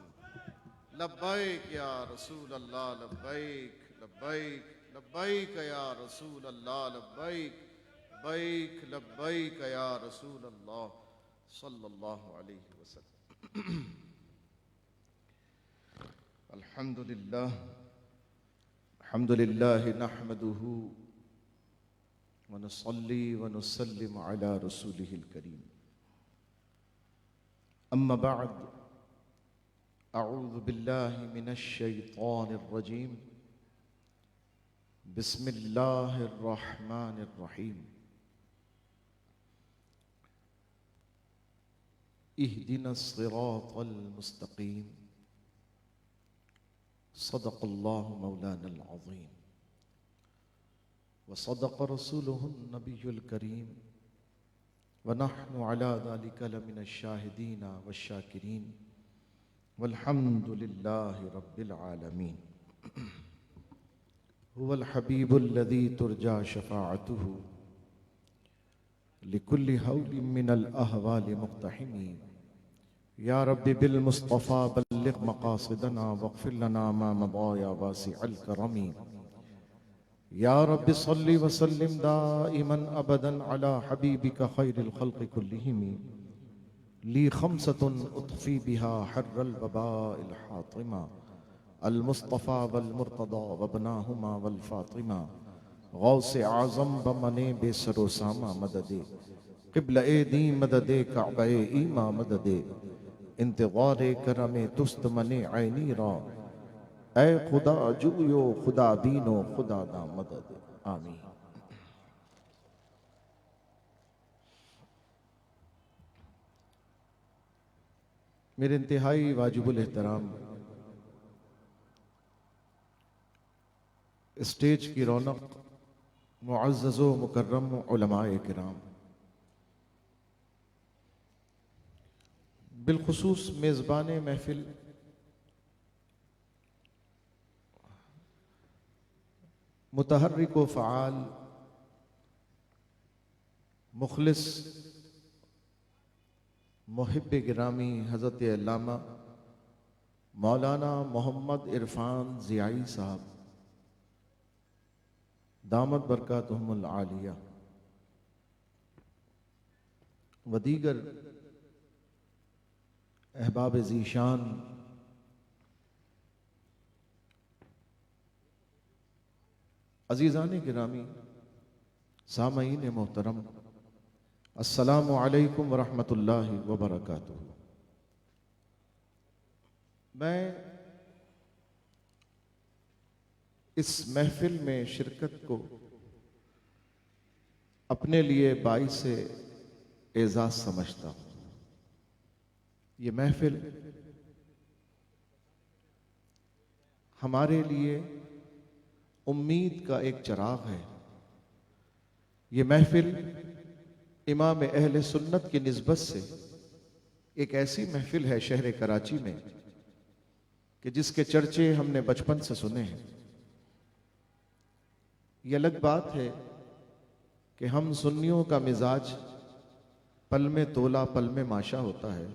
लब्बैक या रसूल अल्लाह, लब्बैक लब्बैक लब्बैक या रसूल अल्लाह, लब्बैक लब्बैक लब्बैक या रसूल अल्लाह सल्लल्लाहु अलैहि वसल्लम। अल्हम्दुलिल्लाह अल्हम्दुलिल्लाह नहमदुहु व नुसल्ली व नुसल्लिम अला रसूलिहिल करीम। अम्मा बाद, अऊज़ु बिल्लाहि मिनश शैतानिर रजीम, बिस्मिल्लाहिर रहमानिर रहीम। इहदिनस सिरातल मुस्तकीम, सदक़ल्लाहु मौलानल अज़ीम व सदक़ रसूलुहुन नबियुल करीम व नहनु अला ज़ालिका लमिनश शाहिदीन वश्शाकिरीन वल्हम्दुलिल्लाहि रब्बिल आलमीन। हुवल हबीबुल्लज़ी तुरजा शफ़ाअतुहु लिकुल्लि हौलिन मिनल अहवालि मुक़्तहिमी। या रब्बि बिल मुस्तफ़ा बल्लिग़ मक़ासिदना वग़फ़िर लना मा मदा या वासिअल करमी। या रब्बि सल्लि व सल्लिम दाइमन अबदन अला हबीबिका खैरिल खल्क़ि कुल्लिहिम। ली खम्सतुन उत्फ़ी बिहा हर्रल वबाइल हातिमा, अल मुस्तफ़ा वल मुर्तदा वबनाहुमा वल फ़ातिमा। गौसे आज़म बमने बेसरो सामा मददे, क़िबला दी मददे काबे ईमा मददे। इंतज़ारे करमे तुस्त मने ऐनी रा, ऐ खुदा जुयो खुदा बीनो खुदा दा मदद। आमीन। मेरे इंतहाई वाजिबुल एहतराम स्टेज की रौनक, मुअज़्ज़ज़ो मुकर्रम उलमाए किराम, बिलखुसूस मेज़बान महफिल मुतहर्रिक व फ़आल मुखलिस मुहिब गिरामी हज़रत अल्लामा मौलाना मोहम्मद इरफान ज़ियाई साहब दामत बरकातुहुमुल आलिया व दीगर अहबाब ज़ीशान, अजीज़ान गिरामी, सामईन मोहतरम, अस्सलामु अलैकुम वरहमतुल्लाहि वबरकातुहू। मैं इस महफिल में शिरकत को अपने लिए बाइस से एजाज समझता हूँ। ये महफिल हमारे लिए उम्मीद का एक चिराग है। ये महफिल इमाम अहले सुन्नत की निस्बत से एक ऐसी महफिल है शहर कराची में कि जिसके चर्चे हमने बचपन से सुने हैं। ये अलग बात है कि हम सुन्नियों का मिजाज पल में तोला पल में माशा होता है।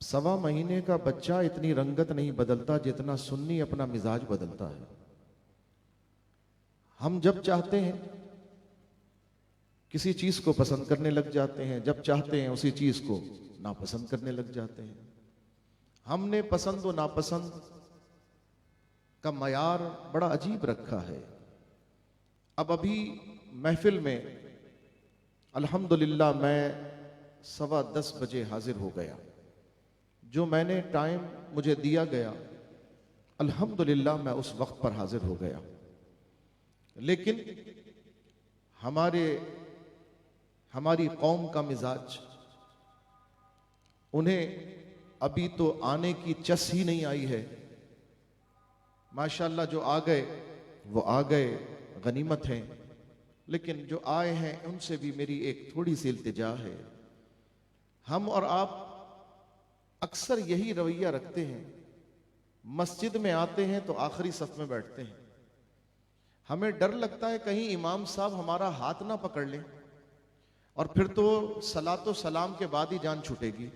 1.25 महीने का बच्चा इतनी रंगत नहीं बदलता जितना सुन्नी अपना मिजाज बदलता है। हम जब चाहते हैं किसी चीज को पसंद करने लग जाते हैं, जब चाहते हैं उसी चीज को नापसंद करने लग जाते हैं। हमने पसंद और नापसंद का मयार बड़ा अजीब रखा है। अब अभी महफिल में अल्हम्दुलिल्लाह मैं 10:15 बजे हाजिर हो गया। जो मैंने टाइम मुझे दिया गया अल्हम्दुलिल्लाह मैं उस वक्त पर हाजिर हो गया। लेकिन हमारी कौम का मिजाज, उन्हें अभी तो आने की चस ही नहीं आई है। माशाल्लाह जो आ गए वो आ गए, गनीमत है। लेकिन जो आए हैं उनसे भी मेरी एक थोड़ी सी इल्तिजा है। हम और आप अक्सर यही रवैया रखते हैं, मस्जिद में आते हैं तो आखिरी सफ में बैठते हैं। हमें डर लगता है कहीं इमाम साहब हमारा हाथ ना पकड़ लें और फिर तो सलातो सलाम के बाद ही जान छूटेगी।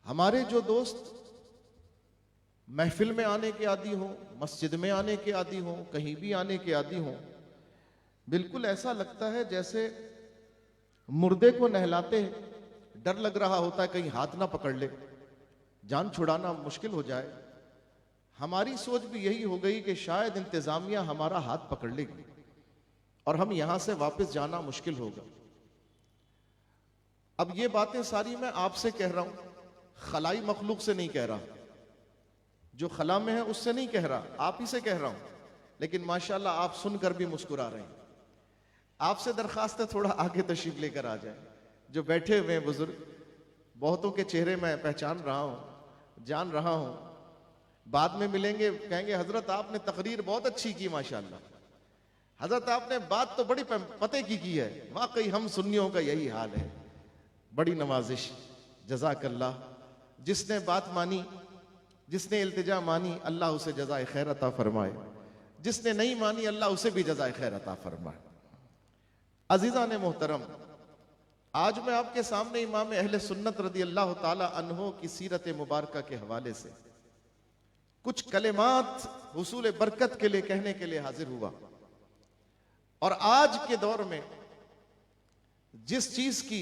हमारे जो दोस्त महफिल में आने के आदी हो, मस्जिद में आने के आदी हो, कहीं भी आने के आदी हो, बिल्कुल ऐसा लगता है जैसे मुर्दे को नहलाते हैं। डर लग रहा होता है कहीं हाथ ना पकड़ ले, जान छुड़ाना मुश्किल हो जाए। हमारी सोच भी यही हो गई कि शायद इंतजामिया हमारा हाथ पकड़ लेगी और हम यहां से वापस जाना मुश्किल होगा। अब ये बातें सारी मैं आपसे कह रहा हूं, खलाई मखलूक से नहीं कह रहा, जो खला में है उससे नहीं कह रहा, आप ही से कह रहा हूं। लेकिन माशाल्लाह आप सुनकर भी मुस्कुरा रहे हैं। आपसे दरखास्त है थोड़ा आगे तशरीफ लेकर आ जाए। जो बैठे हुए हैं बुजुर्ग, बहुतों के चेहरे मैं पहचान रहा हूं, जान रहा हूं। बाद में मिलेंगे कहेंगे हजरत आपने तकरीर बहुत अच्छी की, माशाल्लाह हजरत आपने बात तो बड़ी पते की है। वाकई हम सुन्नियों का यही हाल है, बड़ी नवाजिश, जज़ाकल्लाह। जिसने बात मानी, जिसने इल्तिजा मानी, अल्लाह उसे जज़ाए खैर अता फरमाए। जिसने नहीं मानी अल्लाह उसे भी जज़ाए खैर अता फरमाए। अजीज़ान मोहतरम, आज मैं आपके सामने इमाम अहले सुन्नत रदी अल्लाह ताला अन्हो की सीरत मुबारका के हवाले से कुछ कलिमात हुसूल बरकत के लिए कहने के लिए हाजिर हुआ। और आज के दौर में जिस चीज की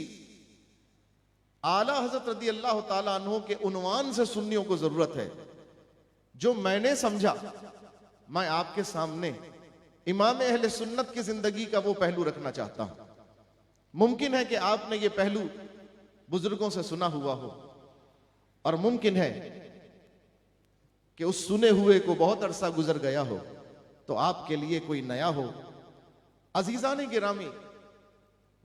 आला हजरत रदी अल्लाह ताला अन्हो के उन्वान से सुन्नियों को जरूरत है, जो मैंने समझा, मैं आपके सामने इमाम अहले सुन्नत की जिंदगी का वो पहलू रखना चाहता हूं। मुमकिन है कि आपने ये पहलू बुजुर्गों से सुना हुआ हो और मुमकिन है कि उस सुने हुए को बहुत अरसा गुजर गया हो तो आपके लिए कोई नया हो। अजीजान गिरामी,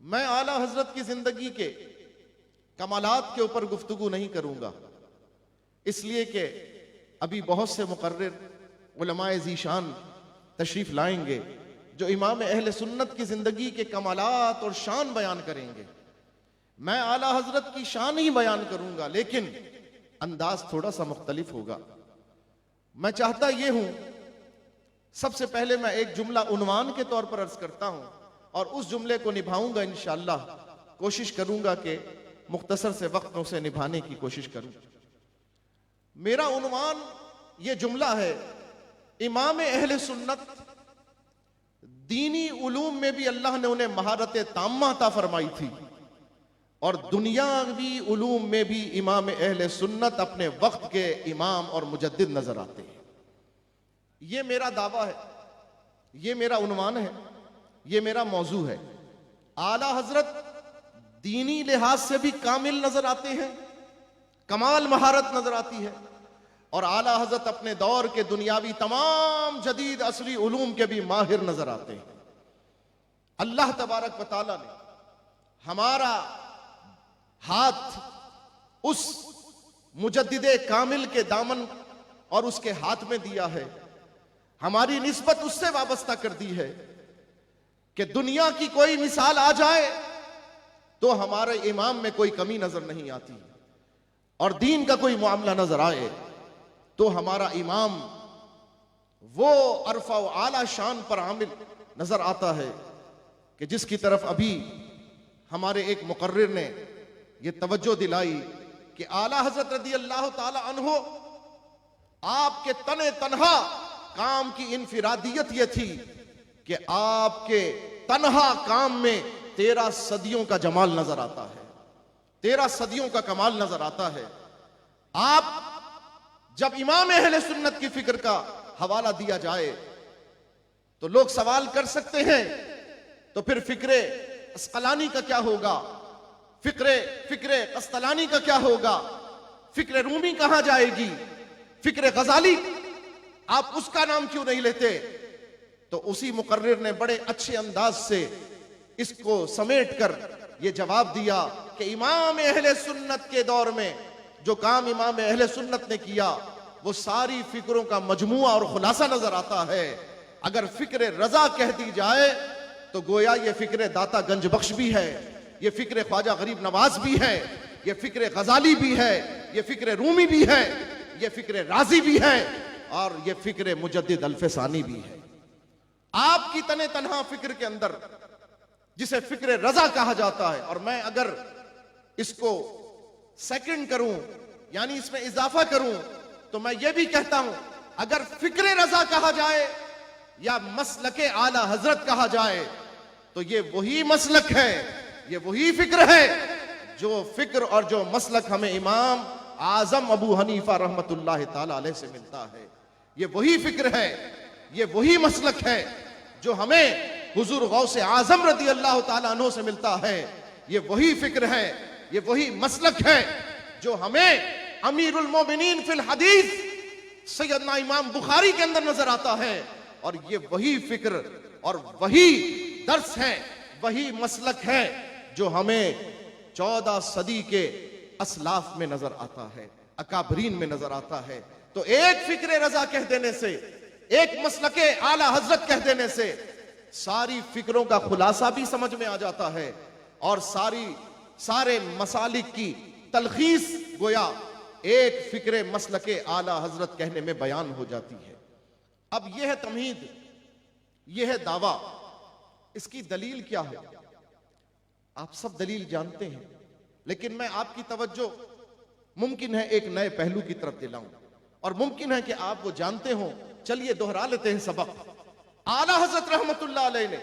मैं आला हजरत की जिंदगी के कमालात के ऊपर गुफ्तगू नहीं करूंगा, इसलिए कि अभी बहुत से मुकर्रिर उलमाए ज़ीशान तशरीफ लाएंगे जो इमाम अहले सुन्नत की जिंदगी के कमालात और शान बयान करेंगे। मैं आला हजरत की शान ही बयान करूंगा, लेकिन अंदाज थोड़ा सा मुख्तलिफ होगा। मैं चाहता ये हूं, सबसे पहले मैं एक जुमला उन्वान के तौर पर अर्ज करता हूं और उस जुमले को निभाऊंगा इंशाअल्लाह। कोशिश करूंगा कि मुख्तसर से वक्त उसे निभाने की कोशिश करूं। मेरा उन्वान ये जुमला है, इमाम अहले सुन्नत दीनी उलूम में भी अल्लाह ने उन्हें महारत ताम्मा अता फरमाई थी और दुनियावी उलूम में भी इमाम अहले सुन्नत अपने वक्त के इमाम और मुजद्दिद नजर आते हैं। ये मेरा दावा है, ये मेरा उन्वान है, ये मेरा मौजू है। आला हजरत दीनी लिहाज से भी कामिल नजर आते हैं, कमाल महारत नजर आती है, और आला हजरत अपने दौर के दुनियावी तमाम जदीद असली उलूम के भी माहिर नजर आते हैं। अल्लाह तबारक व तआला ने हमारा हाथ उस मुजद्दिदे कामिल के दामन और उसके हाथ में दिया है, हमारी निस्बत उससे वाबस्ता कर दी है कि दुनिया की कोई मिसाल आ जाए तो हमारे इमाम में कोई कमी नजर नहीं आती, और दीन का कोई मामला नजर आए तो हमारा इमाम वो अरफा व आला शान पर आमिल नजर आता है कि जिसकी तरफ अभी हमारे एक मुकर्रिर ने ये तवज्जो दिलाई कि आला हजरत रदी अल्लाह ताला अन्हो आपके तने तन्हा काम की इनफिरादियत ये थी कि आपके तन्हा काम में 13 सदियों का जमाल नजर आता है, 13 सदियों का कमाल नजर आता है। आप जब इमाम अहले सुन्नत की फिक्र का हवाला दिया जाए तो लोग सवाल कर सकते हैं, तो फिर फिक्रे अस्कलानी का क्या होगा, फिक्रे अस्कलानी का क्या होगा, फिक्रे रूमी कहां जाएगी, फिक्रे गजाली आप उसका नाम क्यों नहीं लेते? तो उसी मुकर्रिर ने बड़े अच्छे अंदाज से इसको समेट कर यह जवाब दिया कि इमाम अहले सुन्नत के दौर में जो काम इमाम अहले सुन्नत ने किया वो सारी फिक्रों का मजमुआ और खुलासा नजर आता है। अगर फिक्र रजा कह दी जाए तो गोया ये फिक्र दाता गंज बख्श भी है, ये फिक्र ख्वाजा गरीब नवाज भी है, ये फिक्र गजाली भी है, ये फिक्र रूमी भी है, ये फिक्र राजी भी है, और ये फिक्र मुजद्दिद अल्फसानी भी है। आपकी तने तन्हा फिक्र के अंदर जिसे फिक्र रजा कहा जाता है, और मैं अगर इसको सेकंड करूं यानी इसमें इजाफा करूं तो मैं ये भी कहता हूं अगर फिक्र रजा कहा जाए या मसलके आला हजरत कहा जाए तो ये वही मसलक है, ये वही फिक्र है जो फिक्र और जो मसलक हमें इमाम आजम अबू हनीफा रहमतुल्लाह ताला अलैह से मिलता है। ये वही फिक्र है, ये वही मसलक है जो हमें हुजूर गौसे आजम रदी अल्लाह ताला अन्हु से मिलता है। ये वही फिक्र है, ये वही मसलक है जो हमें अमीरुल मोमिनीन फिल हदीस सैयदना इमाम बुखारी के अंदर नजर आता है, और ये वही फिक्र और वही दर्स है, वही मसलक है जो हमें 14 सदी के असलाफ में नजर आता है, अकाबरीन में नजर आता है। तो एक फिक्र रजा कह देने से, एक मसलके आला हजरत कह देने से सारी फिक्रों का खुलासा भी समझ में आ जाता है, और सारे मसालिक की तलखीस गोया एक फिक्रे मसलके आला हजरत कहने में बयान हो जाती है। अब यह है तमहीद, यह है दावा, इसकी दलील क्या है? आप सब दलील जानते हैं, लेकिन मैं आपकी तवज्जो मुमकिन है एक नए पहलू की तरफ दिलाऊं, और मुमकिन है कि आप वो जानते हो। चलिए दोहरा लेते हैं सबक। आला हजरत रहमतुल्लाह अलैह ने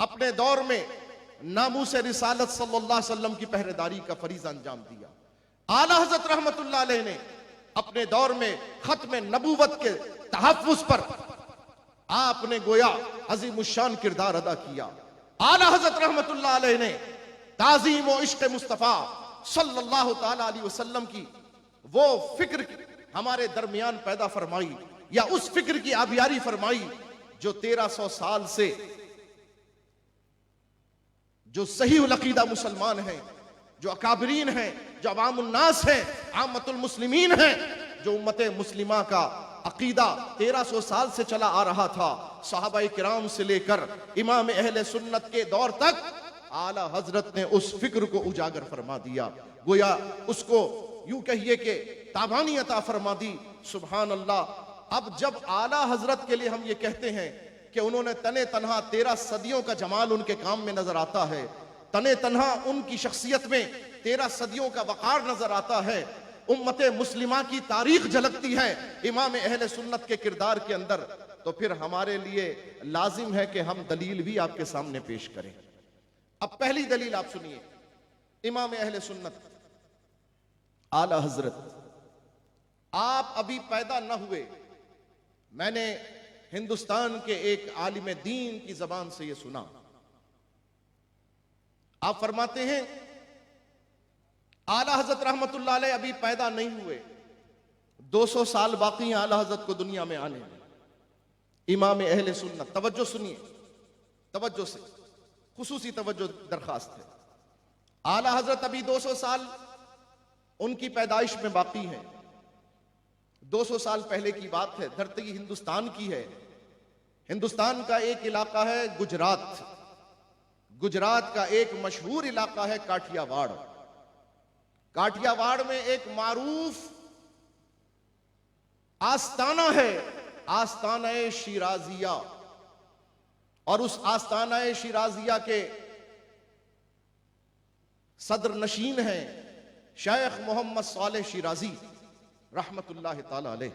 अपने दौर में नामूस रिसालत सल्लल्लाहु अलैहि वसल्लम की पहरेदारी का फरीज़ा अंजाम दिया। आला हजरत रहमतुल्लाह अलैह ने अपने दौर में खत्म नबूवत के तहफ़्फ़ुज़ पर आपने गोया अज़ीमुश्शान किरदार अदा किया। आला हजरत रहमतुल्लाह अलैह ने ताज़ीम व इश्क़ मुस्तफ़ा सल्लल्लाहु ताला अलैहि वसल्लम की वो फिक्र हमारे दरमियान पैदा फरमाई, या उस फिक्र की आबियारी फरमाई जो 1300 साल से जो सही अकीदा मुसलमान हैं, जो अकाबरीन हैं, जो अवामुन्नास हैं, आमतुल मुस्लिमीन हैं, जो उम्मत मुस्लिमा का अकीदा 1300 साल से चला आ रहा था, सहाबाए किराम से लेकर इमाम अहले सुन्नत के दौर तक आला हजरत ने उस फिक्र को उजागर फरमा दिया। गोया उसको यूं कहिए कि ताबानी अता फरमा दी। सुभान अल्लाह। अब जब आला हजरत के लिए हम ये कहते हैं कि उन्होंने तने तन्हा 13 सदियों का जमाल उनके काम में नजर आता है, तने तन्हा उनकी शख्सियत में 13 सदियों का वकार नजर आता है, उम्मत मुस्लिमा की तारीख झलकती है इमाम अहले सुन्नत के किरदार के अंदर, तो फिर हमारे लिए लाजिम है कि हम दलील भी आपके सामने पेश करें। अब पहली दलील आप सुनिए। इमाम अहले सुन्नत आला हजरत, आप अभी पैदा न हुए, मैंने हिंदुस्तान के एक आलिम दीन की जबान से यह सुना। आप फरमाते हैं आला हजरत रहमतुल्लाह अलैह अभी पैदा नहीं हुए, 200 साल बाकी हैं आला हजरत को दुनिया में आने में। इमाम अहले सुन्नत, तवज्जो सुनिए, तवज्जो से खुसूसी तवज्जो दरखास्त है। आला हजरत अभी 200 साल उनकी पैदाइश में बाकी है। 200 साल पहले की बात है, धरती हिंदुस्तान की है। हिंदुस्तान का एक इलाका है गुजरात, गुजरात का एक मशहूर इलाका है काठियावाड़। काठियावाड़ में एक मारूफ आस्ताना है, आस्ताना शिराजिया, और उस आस्ताना शिराजिया के सदर नशीन हैं शेख मोहम्मद सालेह शिराजी रहमतुल्लाह ताला अलैह।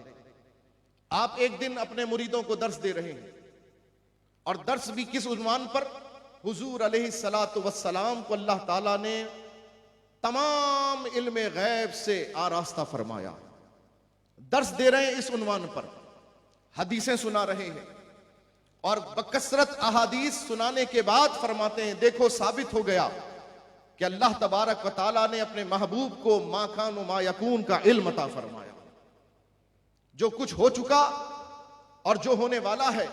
आप एक दिन अपने मुरीदों को दर्स दे रहे हैं, और दर्स भी किस उन्वान पर? हुजूर अलैहिस्सलातु वस्सलाम को अल्लाह ताला ने तमाम इल्म गैब से आरास्ता फरमाया। दर्स दे रहे हैं इस उन्वान पर, हदीसें सुना रहे हैं, और बकसरत अहादीस सुनाने के बाद फरमाते हैं देखो साबित हो गया कि अल्लाह तबारक व तआला ने अपने महबूब को मा कान व मा यकून का इल्म अता फरमाया। जो कुछ हो चुका और जो होने वाला है,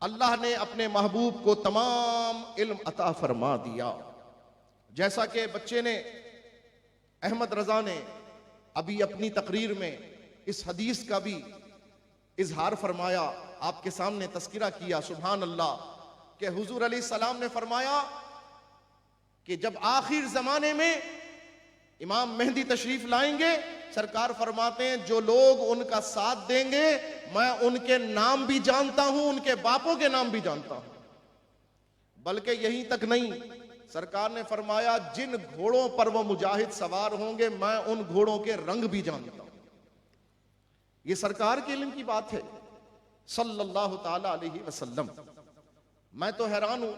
अल्लाह ने अपने महबूब को तमाम इल्म अता फरमा दिया। जैसा कि बच्चे ने, अहमद रजा ने अभी अपनी तकरीर में इस हदीस का भी इजहार फरमाया, आपके सामने तस्किरा किया। सुभान अल्लाह कि हुजूर अलैहि सलाम ने फरमाया कि जब आखिर जमाने में इमाम मेहदी तशरीफ लाएंगे, सरकार फरमाते हैं जो लोग उनका साथ देंगे मैं उनके नाम भी जानता हूं, उनके बापों के नाम भी जानता हूं। बल्कि यहीं तक नहीं, सरकार ने फरमाया जिन घोड़ों पर वो मुजाहिद सवार होंगे मैं उन घोड़ों के रंग भी जानता हूं। ये सरकार के इल्म की बात है सल्लल्लाहु ताला अलैहि वसल्लम। मैं तो हैरान हूं,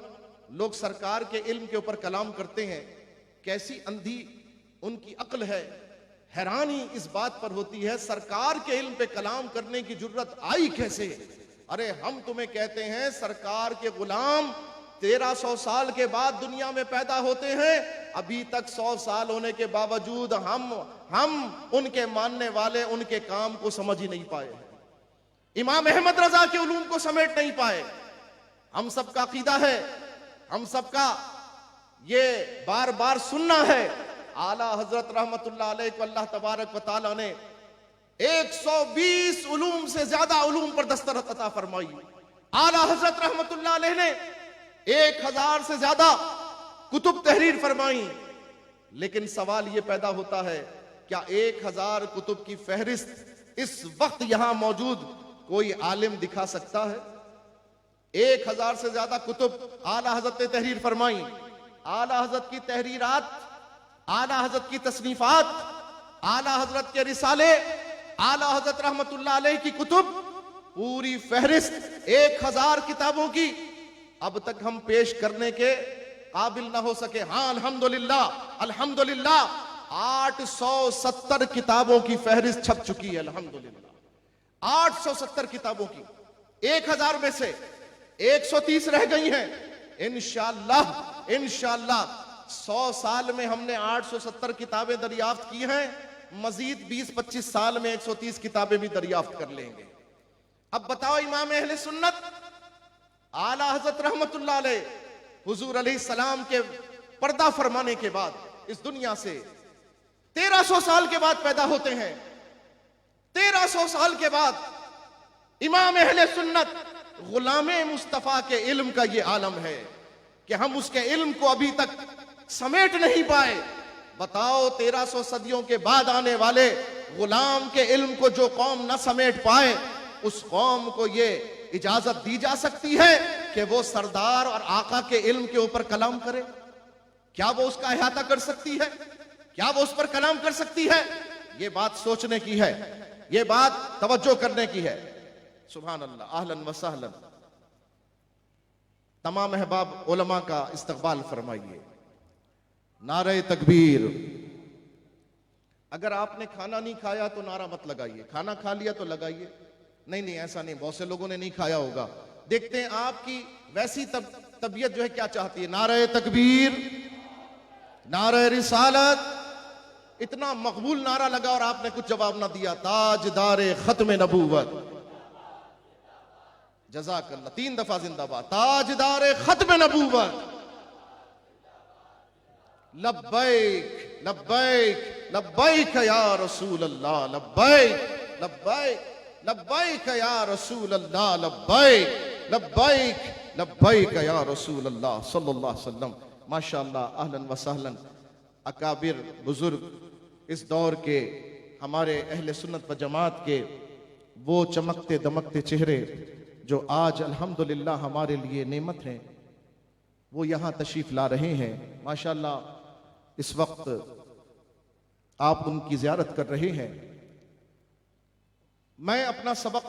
लोग सरकार के इल्म के ऊपर कलाम करते हैं, कैसी अंधी उनकी अक्ल है। हैरानी इस बात पर होती है सरकार के इल्म पे कलाम करने की जुर्रत आई कैसे? अरे हम तुम्हें कहते हैं सरकार के गुलाम 1300 साल के बाद दुनिया में पैदा होते हैं, अभी तक 100 साल होने के बावजूद हम उनके मानने वाले उनके काम को समझ ही नहीं पाए, इमाम अहमद रजा के उलूम को समेट नहीं पाए। हम सबका अकीदा है, हम सबका ये बार बार सुनना है, आला हजरत रहमतुल्लाह अलैह को अल्लाह तबारक व तआला ने 120 उलूम से ज्यादा उलूम पर दस्तरत अता फरमाई। आला हजरत रहमतुल्लाह अलैह ने 1000 से ज्यादा कुतुब तहरीर फरमाई। लेकिन सवाल यह पैदा होता है, क्या 1000 कुतुब की फहरिस्त इस वक्त यहां मौजूद कोई आलिम दिखा सकता है? 1000 से ज्यादा कुतुब आला हजरत ने तहरीर फरमाई। आला हजरत की तहरीरात, आला हजरत की तसनीफात, आला हजरत के रिसाले, आला हजरत रहमतुल्लाह अलैह की कुतुब, पूरी फहरिस्त 1000 किताबों की अब तक हम पेश करने के काबिल ना हो सके। हाँ अल्हम्दुलिल्लाह, अल्हम्दुलिल्लाह 870 किताबों की फहरिस्त छप चुकी है अल्हम्दुलिल्लाह। 870 किताबों की, 1000 में से 130 रह गई हैं। इंशाअल्लाह इंशाअल्लाह 100 साल में हमने 870 किताबें दरियाफ्त की हैं, मजीद 20-25 साल में 130 किताबें भी दरियाफ्त कर लेंगे। अब बताओ इमाम अहले सुन्नत आला हजरत रहमतुल्लाह अलैह हुजूर अलैहि सलाम के पर्दा फरमाने के बाद इस दुनिया से 1300 साल के बाद पैदा होते हैं। 1300 साल के बाद इमाम अहले सुन्नत गुलामे मुस्तफा के इल्म का ये आलम है कि हम उसके इल्म को अभी तक समेट नहीं पाए। बताओ 1300 सदियों के बाद आने वाले गुलाम के इल्म को जो कौम न समेट पाए, उस कौम को ये इजाजत दी जा सकती है कि वो सरदार और आका के इल्म के ऊपर कलाम करे? क्या वो उसका अहाता कर सकती है? क्या वो उस पर कलाम कर सकती है? ये बात सोचने की है, ये बात तवज्जो करने की है। सुभान अल्लाह, अहलन व सहलन। तमाम अहबाब उलमा का इस्तकबाल फरमाइए। नारे तकबीर। अगर आपने खाना नहीं खाया तो नारा मत लगाइए, खाना खा लिया तो लगाइए। नहीं नहीं ऐसा नहीं, बहुत से लोगों ने नहीं खाया होगा। देखते हैं आपकी वैसी तबीयत जो है क्या चाहती है। नारे तकबीर, नारे रिसालत, इतना मकबूल नारा लगा और आपने कुछ जवाब ना दिया। ताजदारे खत्म नबूवत, जज़ाकल्लाह, 3 दफा जिंदाबाद। ताजदारे खत्म नबूवत, लब्बैक लब्बैक लब्बैक या रसूल अल्लाह, लब्बैक लब्बैक लब्बैक या रसूल अल्लाह, लब्बैक लब्बैक लब्बैक या रसूल अल्लाह सल्लल्लाहु अलैहि वसल्लम। माशाअल्लाह, अहलन व सहलन। अकाबिर बुजुर्ग इस दौर के हमारे अहले सुन्नत व जमात के वो चमकते दमकते चेहरे जो आज अल्हम्दुलिल्लाह हमारे लिए नेमत हैं, वो यहाँ तशरीफ ला रहे हैं। माशाअल्लाह, इस वक्त आप उनकी ज़ियारत कर रहे हैं। मैं अपना सबक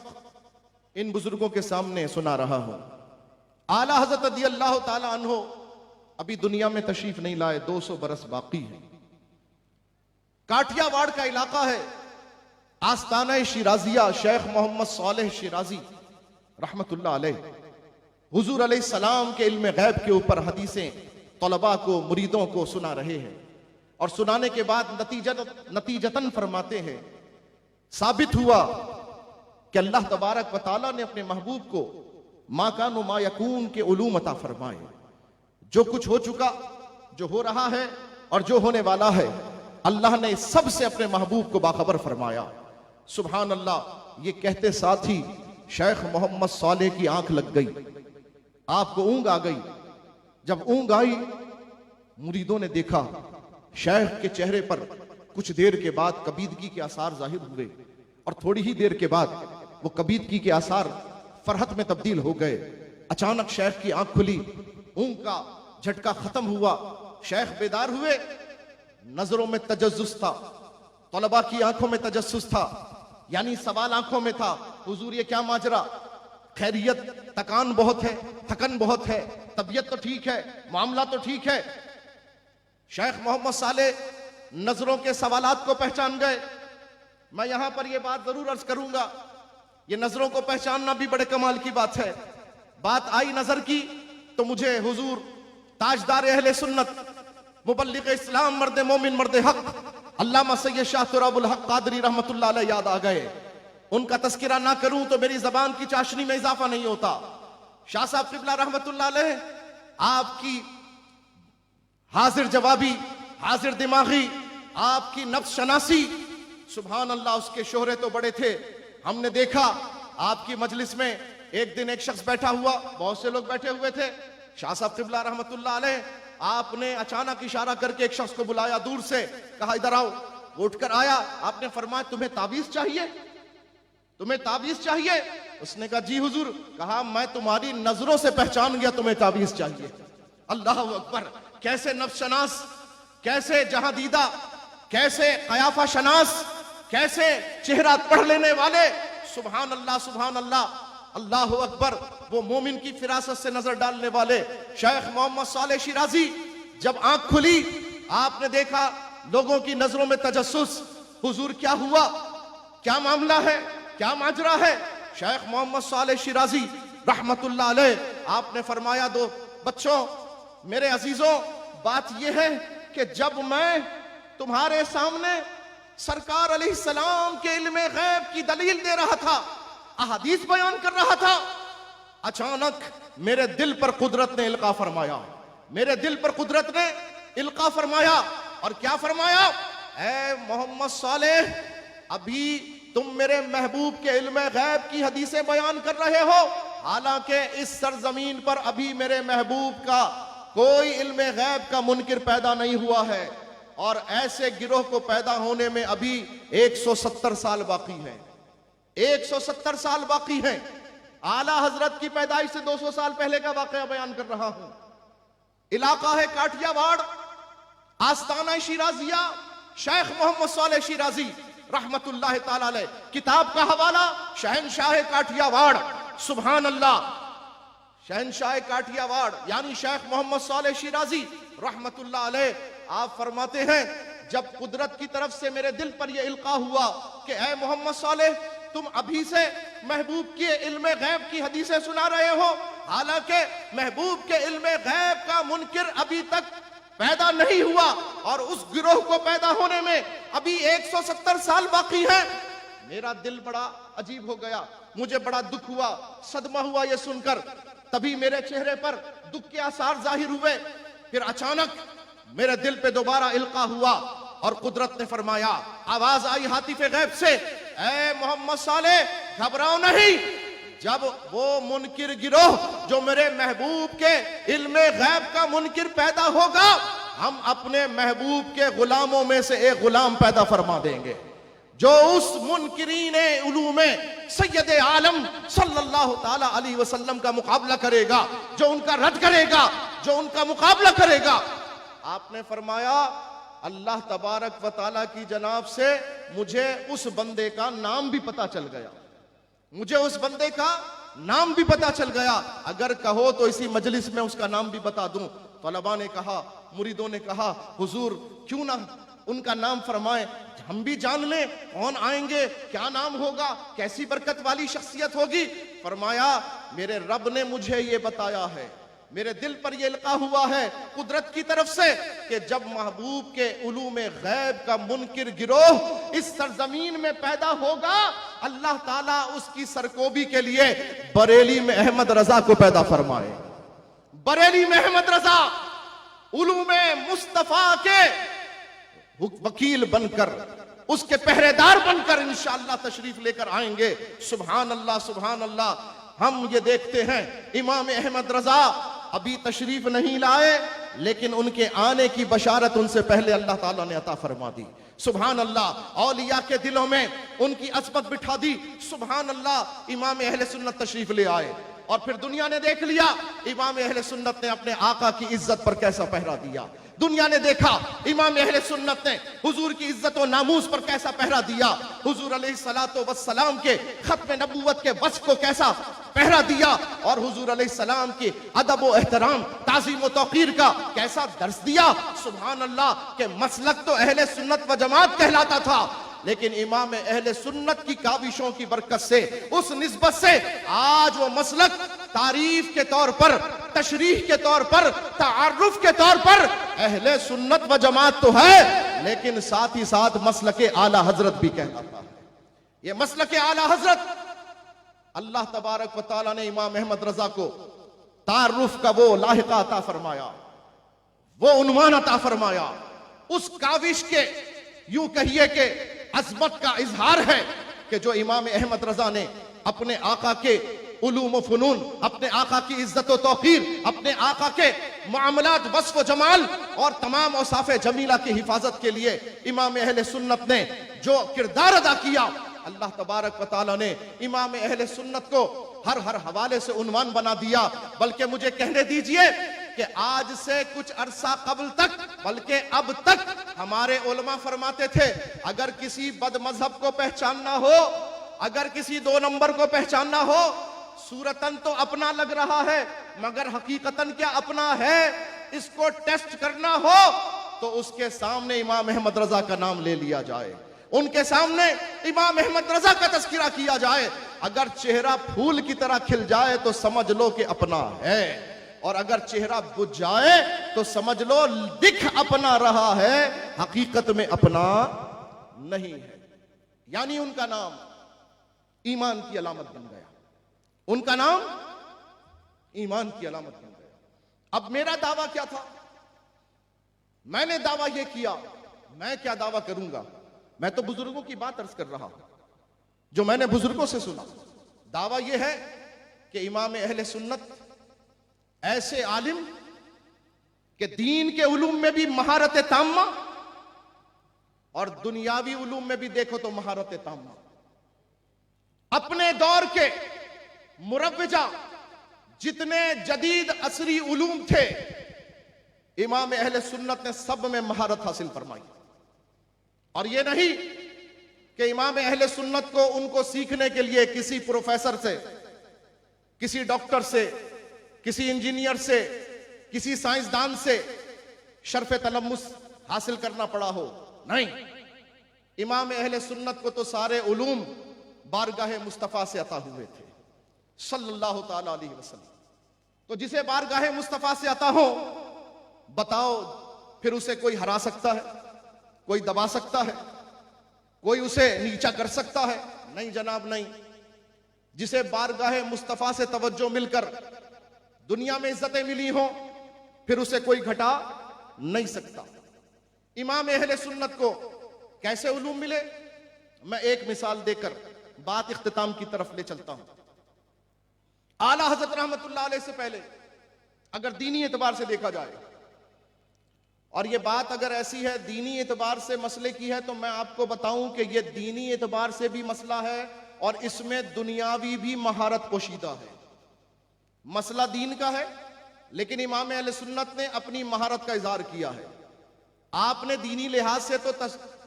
इन बुजुर्गों के सामने सुना रहा हूं। आला हज़रत रज़ियल्लाहु ताला अन्हो अभी दुनिया में तशरीफ नहीं लाए, 200 बरस बाकी है। काठियावाड़ का इलाका है, आस्ताना शिराजिया, शेख मोहम्मद सालेह शिराजी रहमतुल्लाह अलैह हुजूर अलैहिस्सलाम के इल्म गैब के ऊपर हदीसें तलबा को, मुरीदों को सुना रहे हैं। और सुनाने के बाद नतीजतन फरमाते हैं, साबित हुआ कि अल्लाह तबारक व तआला ने अपने महबूब को मा कानु मा यकून के उलूम अता फरमाए। जो कुछ हो चुका, जो हो रहा है और जो होने वाला है, अल्लाह ने सबसे अपने महबूब को बाखबर फरमाया। सुभान अल्लाह। ये कहते साथ ही शेख मोहम्मद सालेह की आंख लग गई, आपको ऊंग आ गई। जब ऊंग आई, मुरीदों ने देखा शेख के चेहरे पर कुछ देर के बाद कबीदगी के आसार जाहिर हुए और थोड़ी ही देर के बाद वो कबीदगी के आसार फरहत में तब्दील हो गए। अचानक शेख की आंख खुली, ऊंग का झटका खत्म हुआ, शेख बेदार हुए। नजरों में तजस्सुस था, तलबा की आंखों में तजस्सुस था, यानी सवाल आंखों में था, हुजूर ये क्या माजरा, खैरियत, थकान बहुत है, थकन बहुत है, तबीयत तो ठीक है, मामला तो ठीक है। शेख मोहम्मद सालेह नजरों के सवालात को पहचान गए। मैं यहां पर यह बात जरूर अर्ज करूंगा, ये नजरों को पहचानना भी बड़े कमाल की बात है। बात आई नजर की तो मुझे हुजूर ताजदार अहले सुन्नत, मुबल्लिग इस्लाम, मर्द मोमिन, मर्द हक, अल्लामा सैयद शाह तुराबुल हक कादरी रहमतुल्लाह अलैह याद आ गए। उनका तस्किरा ना करूं तो मेरी जबान की चाशनी में इजाफा नहीं होता। शाह साहब क़िबला रहमतुल्लाह अलैह, आपकी हाजिर जवाबी, हाजिर दिमागी, आपकी नफ्स शनासी, सुभान अल्लाह, उसके शोहरे तो बड़े थे। हमने देखा आपकी मजलिस में एक दिन एक शख्स बैठा हुआ, बहुत से लोग बैठे हुए थे। शाह साहब क़िबला रहमतुल्लाह अलैह, आपने अचानक इशारा करके एक शख्स को बुलाया दूर से, कहा इधर आओ। वो उठकर आया, आपने फरमाया तुम्हें ताबीज चाहिए, तुम्हें ताबीज चाहिए? उसने कहा जी हुजूर। कहा मैं तुम्हारी नजरों से पहचान गया तुम्हें ताबीज चाहिए। अल्लाह अकबर। कैसे नफ्स शनास, कैसे जहां दीदा, कैसे कयाफा शनास, कैसे चेहरा पढ़ लेने वाले, सुभान अल्लाह सुभान अल्लाह, अल्लाह अकबर। वो मोमिन की फिरासत से नजर डालने वाले शेख मोहम्मद सालेह शिराजी, जब आंख खुली आपने देखा लोगों की नजरों में तजस्सुस। हुजूर क्या हुआ, क्या मामला है, क्या माजरा है? शेख मोहम्मद सालेह शिराजी रहमतुल्लाह अलैह, आपने फरमाया दो बच्चों, मेरे अजीजों, बात यह है कि जब मैं तुम्हारे सामने सरकार अलैहिस्सलाम के इल्मे गैब की दलील दे रहा था, अहादीस बयान कर रहा था, अचानक मेरे दिल पर कुदरत ने इल्का फरमाया, मेरे दिल पर कुदरत ने इल्का फरमाया। और क्या फरमाया? ऐ मोहम्मद सालेह, अभी तुम मेरे महबूब के इल्मे गैब की हदीसें बयान कर रहे हो, हालांकि इस सरजमीन पर अभी मेरे महबूब का कोई इल्मे गैब का मुनकिर पैदा नहीं हुआ है, और ऐसे गिरोह को पैदा होने में अभी 170 साल बाकी है, 170 साल बाकी है। आला हजरत की पैदाइश से 200 साल पहले का वाकया बयान कर रहा हूं। इलाका है काठियावाड़, आस्ताना शिराजिया, शेख मोहम्मद सालेह शिराजी रहमतुल्लाह ताला अलैह। किताब का हवाला शहनशाह काठियावाड़, सुभान अल्लाह, शहनशाह काठियावाड़ यानी शेख मोहम्मद सालेह शिराजी रहमतुल्लाह अलैह। आप फरमाते हैं, जब कुदरत की तरफ से मेरे दिल पर यह इल्का हुआ कि ऐ मोहम्मद सालेह, तुम अभी से महबूब के इल्म गैब की हदीसें सुना रहे हो, हालांकि महबूब के इल्म गैब का मुनकिर अभी तक पैदा नहीं हुआ और उस गिरोह को पैदा होने में अभी 170 साल बाकी हैं। मेरा दिल बड़ा अजीब हो गया, मुझे बड़ा दुख हुआ, सदमा हुआ यह सुनकर। तभी मेरे चेहरे पर दुख के आसार जाहिर हुए। फिर अचानक मेरे दिल पे दोबारा इल्का हुआ और कुदरत ने फरमाया, आवाज आई हातिफे गैब से, ए मोहम्मद सालेह घबराओ नहीं, जब वो मुनकिर गिरोह जो मेरे महबूब के इल्मे गैब का मुनकिर पैदा होगा, हम अपने महबूब के गुलामों में से एक गुलाम पैदा फरमा देंगे जो उस मुनकिरीन उलूमे सैयद आलम सल्लल्लाहु ताला अलैहि वसल्लम का मुकाबला करेगा, जो उनका रद्द करेगा, जो उनका मुकाबला करेगा। आपने फरमाया, अल्लाह तबारक व ताला की जनाब से मुझे उस बंदे का नाम भी पता चल गया, मुझे उस बंदे का नाम भी पता चल गया। अगर कहो तो इसी मजलिस में उसका नाम भी बता दूं। तलबा ने कहा, मुरीदों ने कहा, हुजूर क्यों ना उनका नाम फरमाएं, हम भी जान लें कौन आएंगे, क्या नाम होगा, कैसी बरकत वाली शख्सियत होगी। फरमाया, मेरे रब ने मुझे ये बताया है, मेरे दिल पर यह इल्का हुआ है कुदरत की तरफ से कि जब महबूब के उलूमे गैब का मुनकिर गिरोह इस सरजमीन में पैदा होगा, अल्लाह ताला उसकी सरकोबी के लिए बरेली में अहमद रजा को पैदा फरमाए। बरेली में अहमद रजा उलूमे मुस्तफा के वकील बनकर, उसके पहरेदार बनकर इंशाअल्लाह तशरीफ लेकर आएंगे। सुभान अल्लाह, सुभान अल्लाह। हम ये देखते हैं इमाम अहमद रजा अभी तशरीफ नहीं लाए, लेकिन उनके आने की बशारत उनसे पहले अल्लाह ताला ने अता फरमा दी। सुभान अल्लाह। औलिया के दिलों में उनकी अज़मत बिठा दी। सुभान अल्लाह। इमाम अहले सुन्नत तशरीफ ले आए और फिर दुनिया ने देख लिया इमाम अहले सुन्नत ने अपने आका की इज्जत पर कैसा पहरा दिया। दुनिया ने देखा इमाम अहले सुन्नत ने हुजूर की इज्जत और नामूस पर कैसा पहरा दिया, हुजूर अलैहिस्सलातो वस्सलाम के खत्म नबूवत के वस्फ को कैसा पहरा दिया और हुजूर अलैहिस्सलाम की अदब व एहतराम, ताज़ीम व तौक़ीर का कैसा दर्स दिया। सुभान अल्लाह। के मसलक तो अहले सुन्नत व जमात कहलाता था, लेकिन इमाम अहले सुन्नत की काविशों की बरकत से, उस निस्बत से आज वो मसलक तारीफ के तौर पर, तशरीह के तौर पर, तारुफ के तौर पर अहले सुन्नत व जमात तो है, लेकिन साथ ही साथ मसलके आला हजरत भी कहलाता है। ये मसलके आला हजरत अल्लाह तबारक व ताला ने इमाम अहमद रजा को तारुफ का वो लाहिका अता फरमाया, वो उन्वान अता फरमाया। उस काविश के यूं कहिए कि अजमत का इजहार है कि जो इमाम अहमद रजा ने अपने आका के उलूम व फुनून, अपने आका की इज्जत व तौक़ीर, अपने आका के मामलात वस्फ व जमाल और तमाम औसाफ़े जमीला की हिफाजत के लिए इमाम अहले सुन्नत ने जो किरदार अदा किया, अल्लाह तबारक व तआला ने इमाम अहले सुन्नत को हर हवाले से उन्वान बना दिया। बल्कि मुझे कहने दीजिए कि आज से कुछ अरसा कबल तक, बल्कि अब तक हमारे उलमा फरमाते थे, अगर किसी बद मजहब को पहचानना हो, अगर किसी 2 नंबर को पहचानना हो, सूरतन तो अपना लग रहा है मगर हकीकतन क्या अपना है, इसको टेस्ट करना हो तो उसके सामने इमाम अहमद रजा का नाम ले लिया जाए, उनके सामने इमाम अहमद रजा का तस्करा किया जाए। अगर चेहरा फूल की तरह खिल जाए तो समझ लो कि अपना है, और अगर चेहरा बुझ जाए तो समझ लो दिख अपना रहा है, हकीकत में अपना नहीं है। यानी उनका नाम ईमान की अलामत बन गया, उनका नाम ईमान की अलामत बन गया। अब मेरा दावा क्या था? मैंने दावा यह किया, मैं क्या दावा करूंगा, मैं तो बुजुर्गों की बात अर्ज कर रहा हूं जो मैंने बुजुर्गों से सुना। दावा यह है कि इमाम अहले सुन्नत ऐसे आलिम कि दीन के उलूम में भी महारत ताम्मा और दुनियावी उलूम में भी देखो तो महारत ताम्मा। अपने दौर के मुरव्विजा जितने जदीद असरी उलूम थे, इमाम अहले सुन्नत ने सब में महारत हासिल फरमाई। और यह नहीं कि इमाम अहले सुन्नत को उनको सीखने के लिए किसी प्रोफेसर से, किसी डॉक्टर से, किसी इंजीनियर से, किसी साइंसदान से शर्फ तलम्मुस हासिल करना पड़ा हो, नहीं। इमाम अहले सुन्नत को तो सारे उलूम बारगाह मुस्तफ़ा से अता हुए थे सल्लल्लाहु ताला अलैहि वसल्लम। तो जिसे बारगाह मुस्तफ़ा से अता हो, बताओ फिर उसे कोई हरा सकता है, कोई दबा सकता है, कोई उसे नीचा कर सकता है? नहीं जनाब, नहीं। जिसे बारगाह मुस्तफ़ा से तवज्जो मिलकर दुनिया में इज्जतें मिली हो, फिर उसे कोई घटा नहीं सकता। इमाम अहले सुन्नत को कैसे उलूम मिले, मैं एक मिसाल देकर बात इख्तिताम की तरफ ले चलता हूं। आला हजरत रहमतुल्लाह अलैह से पहले अगर दीनी एतबार से देखा जाए, और ये बात अगर ऐसी है दीनी एतबार से मसले की है, तो मैं आपको बताऊं कि ये दीनी एतबार से भी मसला है और इसमें दुनियावी भी महारत पोशीदा है। मसला दीन का है, लेकिन इमाम अहले सुन्नत ने अपनी महारत का इजहार किया है। आपने दीनी लिहाज से तो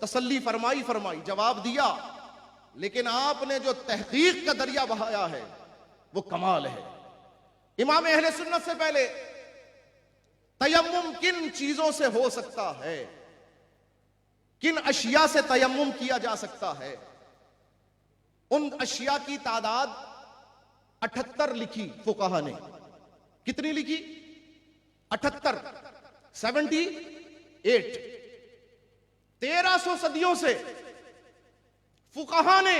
तसल्ली फरमाई, जवाब दिया, लेकिन आपने जो तहकीक का दरिया बहाया है वो कमाल है। इमाम अहले सुन्नत से पहले तयम्मुम किन चीजों से हो सकता है, किन अशिया से तयम्मुम किया जा सकता है, उन अशिया की तादाद 78 लिखी फुकाहा ने। कितनी लिखी? 78, 78। 1300 सदियों से फुकाहा ने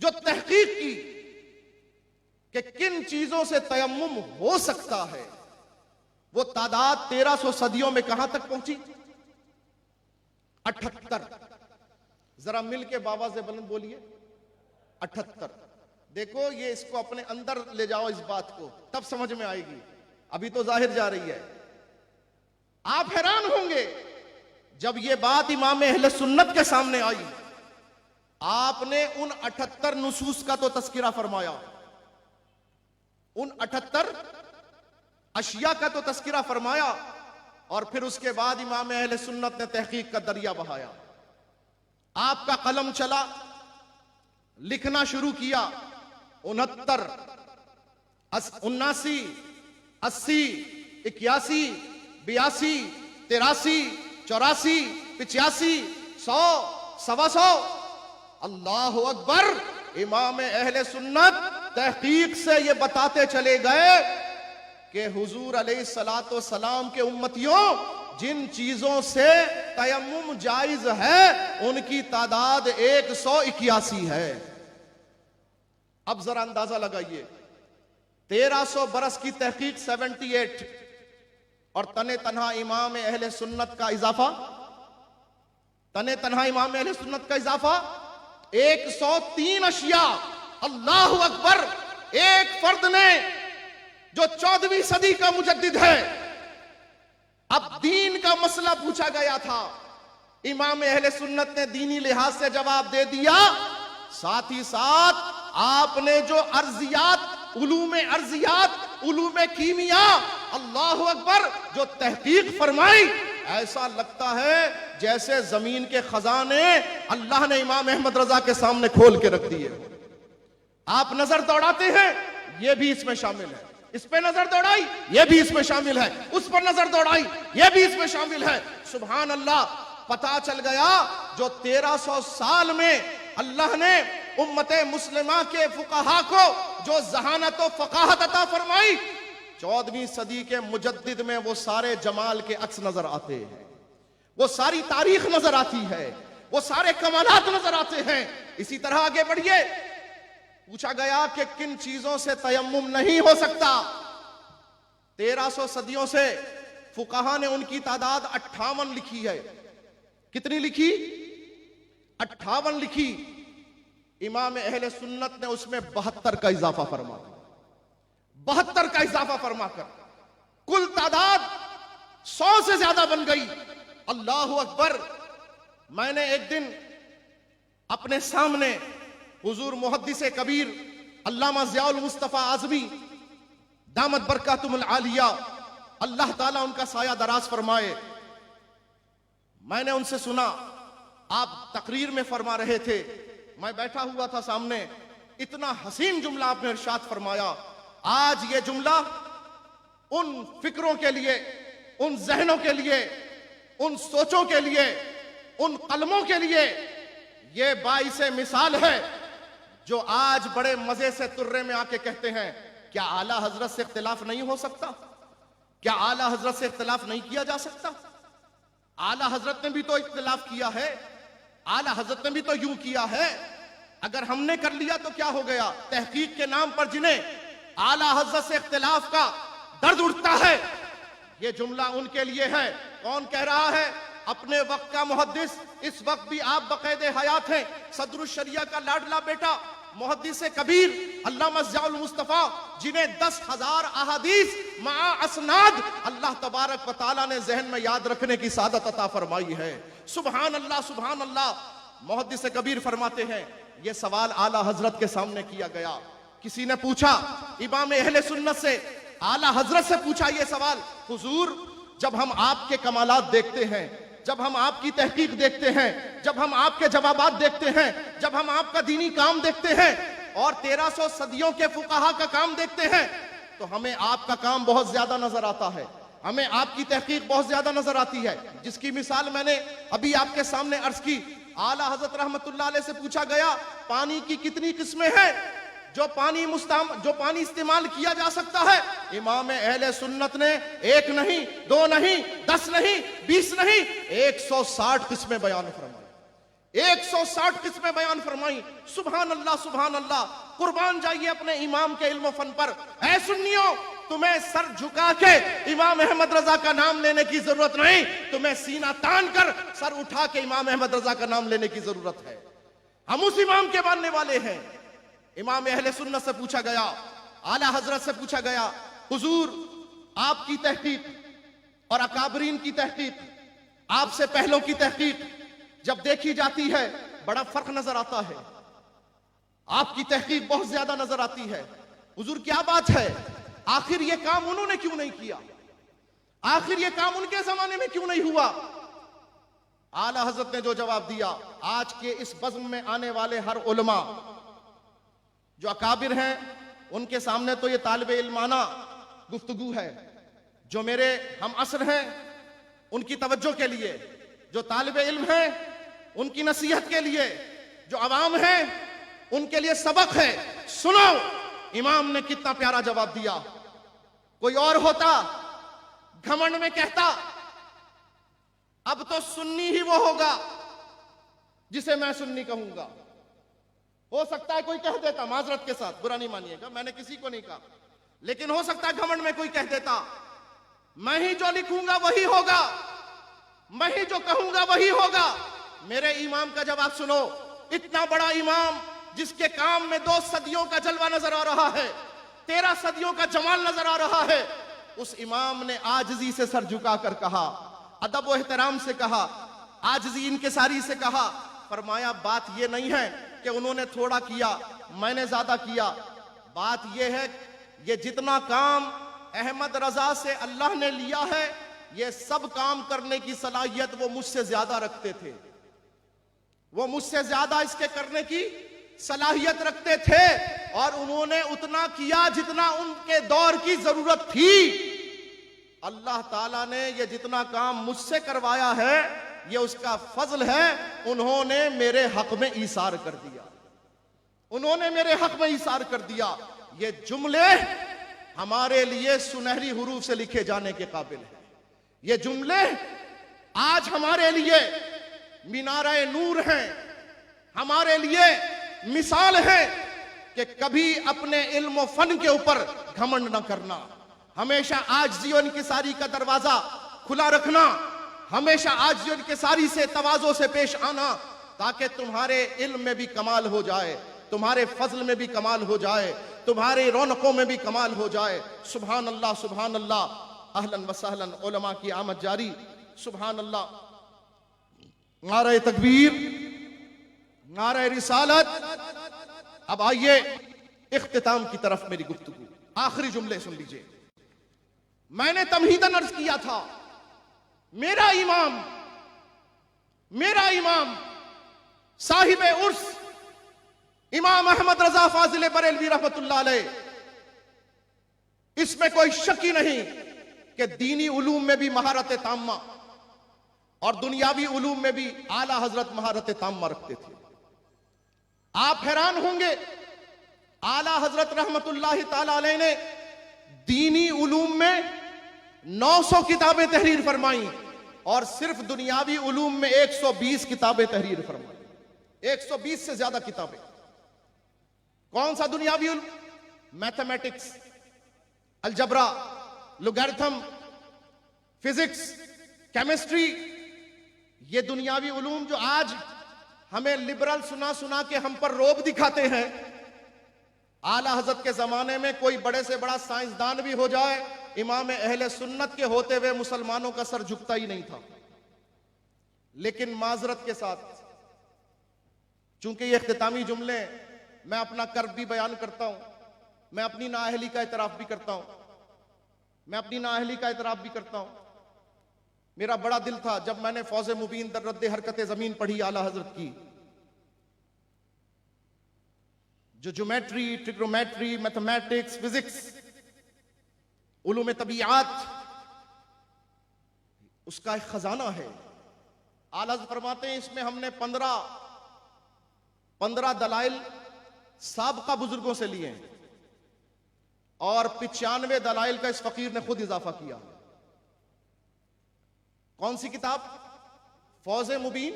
जो तहकीक की कि किन चीजों से तयम्मुम हो सकता है, वो तादाद 1300 सदियों में कहां तक पहुंची? 78। जरा मिल के बाबा से बुलंद बोलिए, 78। देखो, ये इसको अपने अंदर ले जाओ इस बात को, तब समझ में आएगी, अभी तो जाहिर जा रही है। आप हैरान होंगे जब ये बात इमाम अहले सुन्नत के सामने आई। आपने उन 78 नुसूस का तो तस्किरा फरमाया, उन 78 अशिया का तो तस्किरा फरमाया, और फिर उसके बाद इमाम अहले सुन्नत ने तहकीक का दरिया बहाया। आपका कलम चला, लिखना शुरू किया। 69, 79, 80, 81, 82, 83, 84, 85, 100, 125। अल्लाह अकबर। इमाम अहले सुन्नत तहकीक से ये बताते चले गए कि हुजूर अलैहिस्सलातो सलाम के उम्मतियों, जिन चीजों से तयम्मुम जायज है उनकी तादाद 181 है। अब जरा अंदाजा लगाइए, 1300 बरस की तहकीक 78 और तने तन्हा इमाम अहले सुन्नत का इजाफा, तने तन्हा इमाम अहले सुन्नत का इजाफा 103 अशिया। अल्लाह अकबर। एक फर्द ने जो 14वीं सदी का मुजद्दिद है, अब दीन का मसला पूछा गया था, इमाम अहले सुन्नत ने दीनी लिहाज से जवाब दे दिया। साथ ही साथ आपने जो अर्जियात, उलूमे कीमिया, अल्लाह अकबर, जो तहकीक फरमाई, ऐसा लगता है जैसे जमीन के खजाने अल्लाह ने इमाम अहमद रजा के सामने खोल के रख दिए। आप नजर दौड़ाते हैं, यह भी इसमें शामिल है। इस पे नजर दौड़ाई, यह भी इसमें शामिल है। उस पर नजर दौड़ाई, यह भी इसमें शामिल है। सुभान अल्लाह। पता चल गया जो 1300 साल में अल्लाह ने उम्मते मुस्लिमा के फुकाहा को जो जहानत और फकाहत अता फरमाई, 14वीं सदी के मुजद्दिद में वो सारे जमाल के अक्स नजर आते हैं, वो सारी तारीख नजर आती है, वो सारे कमालात नजर आते हैं। इसी तरह आगे बढ़िए। पूछा गया कि किन चीजों से तयम्मुम नहीं हो सकता। 1300 सदियों से फुकाहा ने उनकी तादाद 58 लिखी है। कितनी लिखी? 58 लिखी। इमाम अहले सुन्नत ने उसमें 72 का इजाफा फरमा, 72 का इजाफा फरमाकर कुल तादाद 100 से ज्यादा बन गई। अल्लाह अकबर। मैंने एक दिन अपने सामने हुजूर मुहद्दिस कबीर अल्लामा ज़ियाउल मुस्तफ़ा आज़मी दामत बरकातुहुल आलिया, अल्लाह ताला उनका साया दराज फरमाए, मैंने उनसे सुना, आप तकरीर में फरमा रहे थे, मैं बैठा हुआ था सामने, इतना हसीन जुमला आपने इरशाद फरमाया। आज ये जुमला उन फिक्रों के लिए, उन जहनों के लिए, उन सोचों के लिए, उन कलमों के लिए ये बाइसे मिसाल है जो आज बड़े मजे से तुर्रे में आके कहते हैं क्या आला हजरत से इख्तिलाफ नहीं हो सकता, क्या आला हजरत से इख्तिलाफ नहीं किया जा सकता। आला हजरत ने भी तो इख्तिलाफ किया है, आला हजरत ने भी तो यूं किया है। अगर हमने कर लिया तो क्या हो गया। तहकीक के नाम पर जिन्हें आला हजरत से इख्तिलाफ का दर्द उठता है, ये जुमला उनके लिए है। कौन कह रहा है? अपने वक्त का मुहद्दिस, इस वक्त भी आप बकायदे हयात हैं, सदरुल शरिया का लाडला बेटा मुहद्दिस कबीर अल्लामा ज़ियाउल मुस्तफा, जिन्हें 10,000 अहादीस मा असनाद अल्लाह तबारक व तआला ने जहन में याद रखने की सादत अता फरमाई है। सुभान अल्लाह, सुभान अल्लाह। मुहद्दिस कबीर फरमाते हैं, यह सवाल आला हजरत के सामने किया गया। किसी ने पूछा इमाम अहले सुन्नत से, आला हजरत से पूछा यह सवाल, हुजूर जब हम आपके कमालात देखते हैं, जब हम आपकी तहकीक देखते हैं, जब हम आपके जवाबात देखते हैं, जब हम आपका दीनी काम देखते हैं और 1300 सदियों के फुकाहा का काम देखते हैं, तो हमें आपका काम बहुत ज्यादा नजर आता है, हमें आपकी तहकीक बहुत ज्यादा नजर आती है। जिसकी मिसाल मैंने अभी आपके सामने अर्ज की। आला हजरत रहमतुल्लाह अलैह से पूछा गया, पानी की कितनी किस्में हैं जो पानी इस्तेमाल किया जा सकता है। इमाम अहले सुन्नत ने 1 नहीं, 2 नहीं, 10 नहीं, 20 नहीं, 160 किस्में बयान फरमाई, 160 किस्में बयान फरमाई। सुभान अल्लाह, सुभान अल्लाह। कुर्बान जाइए अपने इमाम के इल्म फन पर। ऐ सुन्नियों, तुम्हें सर झुका के इमाम अहमद रजा का नाम लेने की जरूरत नहीं, तुम्हें सीना तान कर सर उठा के इमाम अहमद रजा का नाम लेने की जरूरत है। हम उस इमाम के मानने वाले हैं। इमाम अहले सुन्नत से पूछा गया, आला हजरत से पूछा गया, हुजूर आपकी तहकीक और अकाबरीन की तहकीक, आपसे पहलों की तहकीक जब देखी जाती है बड़ा फर्क नजर आता है, आपकी तहकीक बहुत ज्यादा नजर आती है। हुजूर क्या बात है, आखिर ये काम उन्होंने क्यों नहीं किया, आखिर ये काम उनके जमाने में क्यों नहीं हुआ। आला हजरत ने जो जवाब दिया, आज के इस बज़्म में आने वाले हर उलमा जो अकाबिर हैं, उनके सामने तो ये तालिबे इल्माना गुफ्तगू है। जो मेरे हम असर हैं उनकी तवज्जो के लिए, जो तालिबे इल्म हैं उनकी नसीहत के लिए, जो अवाम हैं उनके लिए सबक है। सुनो इमाम ने कितना प्यारा जवाब दिया। कोई और होता घमंड में कहता अब तो सुन्नी ही वो होगा जिसे मैं सुन्नी कहूंगा। हो सकता है कोई कह देता, माजरत के साथ बुरा नहीं मानिएगा, मैंने किसी को नहीं कहा, लेकिन हो सकता है घमंड में कोई कह देता मैं ही जो लिखूंगा वही होगा, मैं ही जो कहूंगा वही होगा। मेरे इमाम का जवाब सुनो। इतना बड़ा इमाम जिसके काम में 2 सदियों का जलवा नजर आ रहा है, 13 सदियों का जमाल नजर आ रहा है, उस इमाम ने आजिजी से सर झुकाकर कहा, अदब व एहतराम से कहा, आजिजी इनकिसारी से कहा, फरमाया बात यह नहीं है कि उन्होंने थोड़ा किया मैंने ज्यादा किया, बात यह है ये जितना काम अहमद रजा से अल्लाह ने लिया है, ये सब काम करने की सलाहियत वो मुझसे ज्यादा रखते थे, वो मुझसे ज्यादा इसके करने की सलाहियत रखते थे, और उन्होंने उतना किया जितना उनके दौर की जरूरत थी। अल्लाह ताला ने ये जितना काम मुझसे करवाया है ये उसका फजल है, उन्होंने मेरे हक में ईसार कर दिया, उन्होंने मेरे हक में ईसार कर दिया। ये जुमले हमारे लिए सुनहरी हुरूफ से लिखे जाने के काबिल है। ये जुमले आज हमारे लिए मीनारे नूर हैं, हमारे लिए मिसाल है कि कभी अपने इल्म फन के ऊपर घमंड न करना, हमेशा आजिज़ी और इनकिसारी का दरवाजा खुला रखना, हमेशा आजिज़ी और इनकिसारी से तवाज़ो से पेश आना, ताकि तुम्हारे इल्म में भी कमाल हो जाए, तुम्हारे फजल में भी कमाल हो जाए, तुम्हारे रौनकों में भी कमाल हो जाए। सुभान अल्लाह, सुभान अल्लाह। अहलन व सहलन, उलमा की आमद जारी। सुभान अल्लाह। नारे तकबीर, नारे रिसालत। अब आइए इख्तिताम की तरफ मेरी गुफ्तगू। आखिरी जुमले सुन लीजिए। मैंने तमहीदन अर्ज किया था, मेरा इमाम साहिबे उर्स इमाम अहमद रजा फाजिल बरेलवी रहमतुल्लाह अलैह, इसमें कोई शक ही नहीं कि दीनी उलूम में भी महारत ताम्मा और दुनियावी उलूम में भी आला हजरत महारत ताम्मा रखते थे। आप हैरान होंगे, आला हजरत रहमतुल्लाह ताला अलैह ने दीनी उलूम में 900 किताबें तहरीर फरमाई और सिर्फ दुनियावी उलूम में 120 किताबें तहरीर फरमाई। 120 से ज्यादा किताबें। कौन सा दुनियावी Uloom? Mathematics, algebra, logarithm, physics, chemistry. ये दुनियावी उलूम जो आज हमें लिबरल सुना सुना के हम पर रोब दिखाते हैं, आला हजरत के जमाने में कोई बड़े से बड़ा साइंसदान भी हो जाए, इमाम अहले सुन्नत के होते हुए मुसलमानों का सर झुकता ही नहीं था। लेकिन माजरत के साथ, चूंकि ये इख्तितामी जुमले, मैं अपना कर्ब भी बयान करता हूं, मैं अपनी नाअहली का इतराफ भी करता हूं, मैं अपनी नाअहली का इतराफ भी करता हूं। मेरा बड़ा दिल था जब मैंने फौज़े मुबीन दर रद्द हरकत ज़मीन पढ़ी आला हजरत की, जो geometry, trigonometry, mathematics, physics, Uloom तबीयत, उसका एक खजाना है। आला हज़रत फरमाते हैं इसमें हमने 15 दलाइल साबका बुजुर्गों से लिए हैं और 95 दलाइल का इस फकीर ने खुद इजाफा किया। कौन सी किताब? फौज़े मुबीन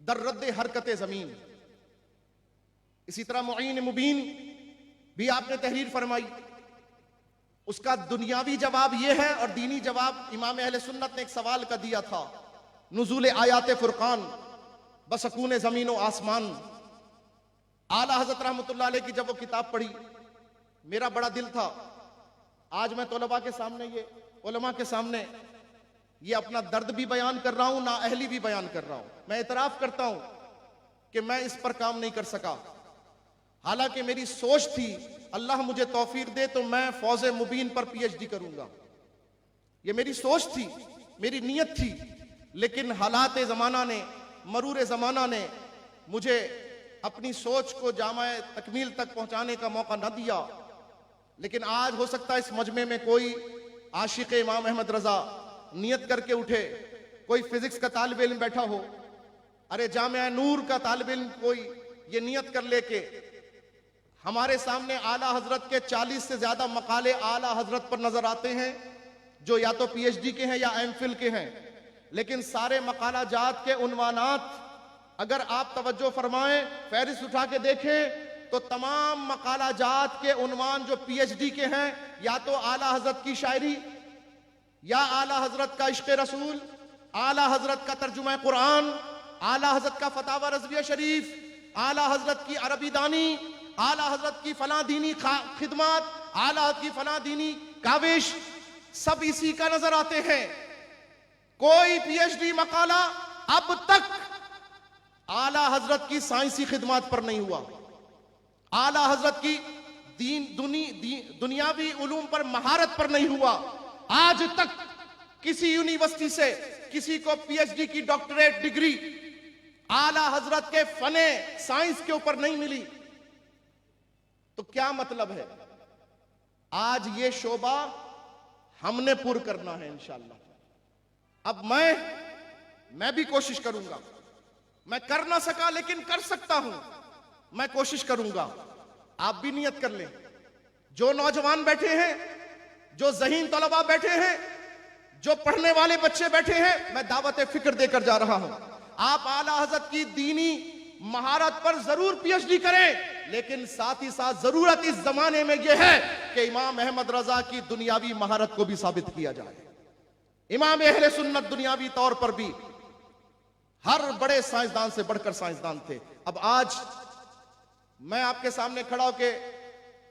दर रद्द हरकत ज़मीन। इसी तरह मुईन मुबीन भी आपने तहरीर फरमाई। उसका दुनियावी जवाब यह है और दीनी जवाब इमाम अहले सुन्नत ने एक सवाल का दिया था, नुज़ूल आयात फुरकान बसकून ज़मीन व आसमान। आला हज़रत रहमतुल्लाह अलैह की जब वो किताब पढ़ी, मेरा बड़ा दिल था, आज मैं तलबा के सामने, ये उलमा के सामने ये अपना दर्द भी बयान कर रहा हूं, ना अहली भी बयान कर रहा हूं। मैं इतराफ करता हूं कि मैं इस पर काम नहीं कर सका। हालांकि मेरी सोच थी, अल्लाह मुझे तौफीक दे तो मैं फौज़े मुबीन पर PhD करूंगा, ये मेरी सोच थी, मेरी नीयत थी। लेकिन हालात ज़माना ने, मरूर ज़माना ने मुझे अपनी सोच को जामाए तकमील तक पहुंचाने का मौका न दिया। लेकिन आज हो सकता है इस मजमे में कोई आशिक इमाम अहमद रजा नियत करके उठे, कोई फिजिक्स का तालिब इल्म बैठा हो, अरे जामिया नूर का तालिब इल्म कोई ये नियत कर ले के हमारे सामने आला हजरत के 40 से ज्यादा मकाले आला हजरत पर नजर आते हैं, जो या तो PhD के हैं या MPhil के हैं। लेकिन सारे मकाला जात के उन्वानात अगर आप तवज्जो फरमाएं, फहरिस्त उठा के देखें तो तमाम मकाला जात के उन्वान जो PhD के हैं, या तो आला हजरत की शायरी, या आला हजरत का इश्क़ रसूल, आला हजरत का तर्जुमा कुरान, आला हजरत का फतावा रज़विया शरीफ, आला हजरत की अरबी दानी, आला हजरत की फला दीनी खिदमत, आला हजरत की फला दीनी काविश, सब इसी का नजर आते हैं। कोई PhD मकाला अब तक आला हजरत की साइंसी खिदमत पर नहीं हुआ, आला हजरत की दुनियावी उलूम पर महारत पर नहीं हुआ। आज तक किसी यूनिवर्सिटी से किसी को PhD की डॉक्टरेट डिग्री आला हजरत के फने साइंस के ऊपर नहीं मिली। तो क्या मतलब है? आज ये शोबा हमने पूर्ण करना है इंशाअल्लाह। अब मैं भी कोशिश करूंगा, मैं कर ना सका लेकिन कर सकता हूं, मैं कोशिश करूंगा। आप भी नियत कर लें, जो नौजवान बैठे हैं, जो ज़हीन तलबा बैठे हैं, जो पढ़ने वाले बच्चे बैठे हैं, मैं दावत फिक्र देकर जा रहा हूं। आप आला हजरत की दीनी महारत पर जरूर PhD करें, लेकिन साथ ही साथ जरूरत इस जमाने में यह है कि इमाम अहमद रजा की दुनियावी महारत को भी साबित किया जाए। इमाम अहले सुन्नत दुनियावी तौर पर भी हर बड़े साइंसदान से बढ़कर साइंसदान थे। अब आज मैं आपके सामने खड़ा होकर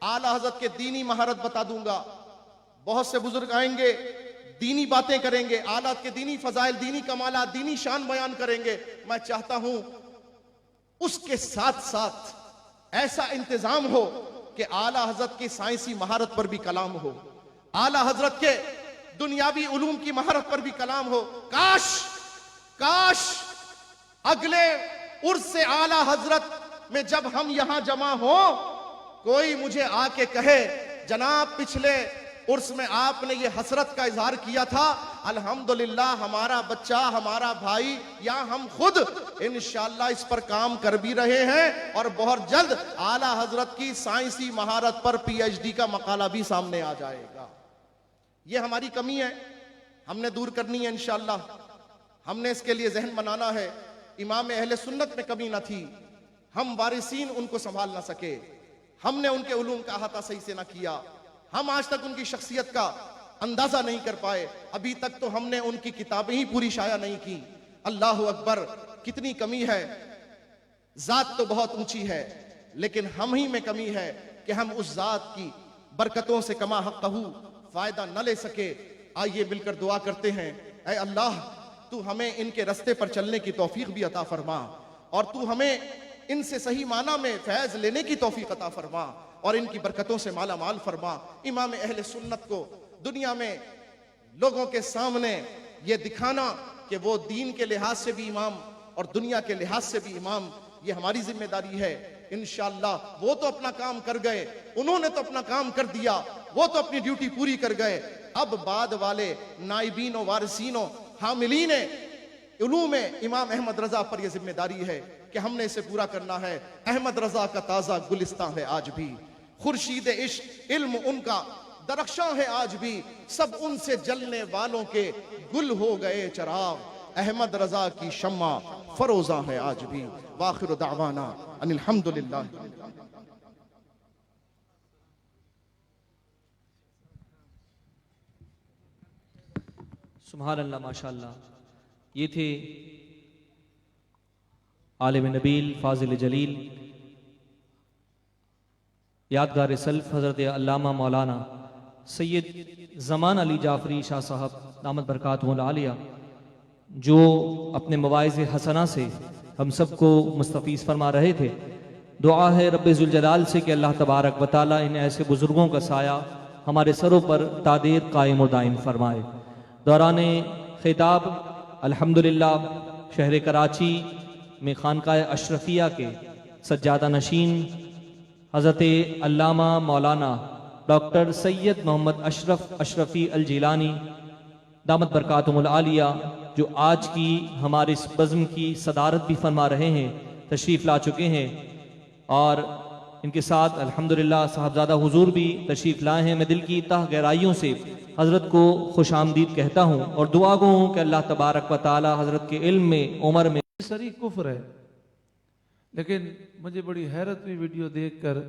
आला हजरत के दीनी महारत बता दूंगा। बहुत से बुजुर्ग आएंगे, दीनी बातें करेंगे, आला के दीनी फजाइल, दीनी कमाला, दीनी शान बयान करेंगे। मैं चाहता हूं उसके साथ साथ ऐसा इंतजाम हो कि आला हजरत की साइंसी महारत पर भी कलाम हो, आला हजरत के दुनियावी उलूम की महारत पर भी कलाम हो। काश अगले उर्स से आला हजरत में जब हम यहां जमा हो, कोई मुझे आके कहे, जनाब पिछले उर्स में आपने ये हसरत का इजहार किया था, अल्हम्दुलिल्लाह हमारा बच्चा, हमारा भाई या हम खुद इंशाअल्लाह इस पर काम कर भी रहे हैं और बहुत जल्द आला हजरत की साइंसी महारत पर पीएचडी का मकाला भी सामने आ जाएगा। ये हमारी कमी है, हमने दूर करनी है इंशाअल्लाह। हमने इसके लिए जहन बनाना है। इमाम अहले सुन्नत में कमी ना थी, हम वारिसीन उनको संभाल ना सके, हमने उनके उलूम का अहाता सही से ना किया, हम आज तक उनकी शख्सियत का अंदाजा नहीं कर पाए, अभी तक तो हमने उनकी किताबें ही पूरी शाया नहीं की। अल्लाह अकबर, कितनी कमी है। जात तो बहुत ऊंची है, लेकिन हम ही में कमी है कि हम उस जात की बरकतों से कमा हक़हू फायदा न ले सके। आइए मिलकर दुआ करते हैं, ऐ अल्लाह तू हमें इनके रास्ते पर चलने की तौफीक भी अता फरमा और तू हमें इनसे सही माना में फैज लेने की तौफीक अता फरमा और इनकी बरकतों से माला माल फरमा। इमाम अहले सुन्नत को दुनिया में लोगों के सामने ये दिखाना कि वो दीन के लिहाज से भी इमाम और दुनिया के लिहाज से भी इमाम, ये हमारी जिम्मेदारी है। इंशाअल्लाह वो तो अपना काम कर गए, उन्होंने तो अपना काम कर दिया, वो तो अपनी ड्यूटी पूरी कर गए। अब बाद वाले नाइबीनों, वारिसीनों, हामिलीन उलूम इमाम अहमद रजा पर यह जिम्मेदारी है कि हमने इसे पूरा करना है। अहमद रजा का ताजा गुलिस्तां है आज भी, खुर्शीद इश्क इल्म उनका दरख्शां है आज भी, सब उनसे जलने वालों के गुल हो गए चराग। अहमद रजा की शम्मा फरोजा है आज भी। वाखिर दावाना अनिल हम्दुलिल्लाह। सुभान अल्लाह, माशाअल्लाह। ये थे आलिम नबील फाजिल जलील यादगार सल्फ हज़रत अल्लामा मौलाना सैयद ज़मान अली जाफरी शाह साहब दामत बरकातहुल आलिया, जो अपने मवाइज़ हसना से हम सबको मुस्तफ़ीज़ फरमा रहे थे। दुआ है रब्बे ज़ुल जलाल से कि अल्लाह तबारक व तआला इन ऐसे बुज़ुर्गों का साया हमारे सरों पर तादेर कायम और दायम फरमाए। दौरान खिताब अल्हम्दुलिल्लाह शहर कराची में खानकाह अशरफिया के सज्जादा नशीन हज़रत अल्लामा मौलाना डॉक्टर सैयद मोहम्मद अशरफ अशरफी अल जिलानी दामत बरकातुहुल आलिया, जो आज की हमारे इस बज़्म की सदारत भी फरमा रहे हैं, तशरीफ़ ला चुके हैं और इनके साथ अल्हम्दुलिल्लाह साहबजादा हुजूर भी तशरीफ़ लाए हैं। मैं दिल की तह गहराइयों से हज़रत को खुश आमदीद कहता हूँ और दुआ गो हूँ कि अल्लाह तबारक व तआला हज़रत के इल्म में, उम्र में सरी कुफ्र है। लेकिन मुझे बड़ी हैरत हुई वीडियो देखकर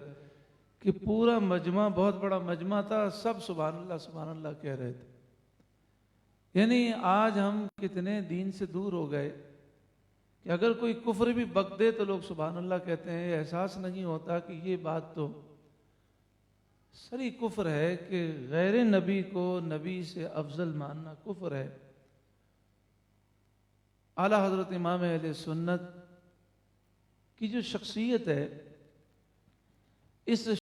कि पूरा मजमा, बहुत बड़ा मजमा था, सब सुभान अल्लाह कह रहे थे। यानी आज हम कितने दीन से दूर हो गए कि अगर कोई कुफ्र भी बक दे तो लोग सुभान अल्लाह कहते हैं। एहसास नहीं होता कि ये बात तो सरी कुफ्र है कि गैर नबी को नबी से अफजल मानना कुफ्र है। आला हजरत इमाम अहले सुन्नत की जो शख्सियत है, इस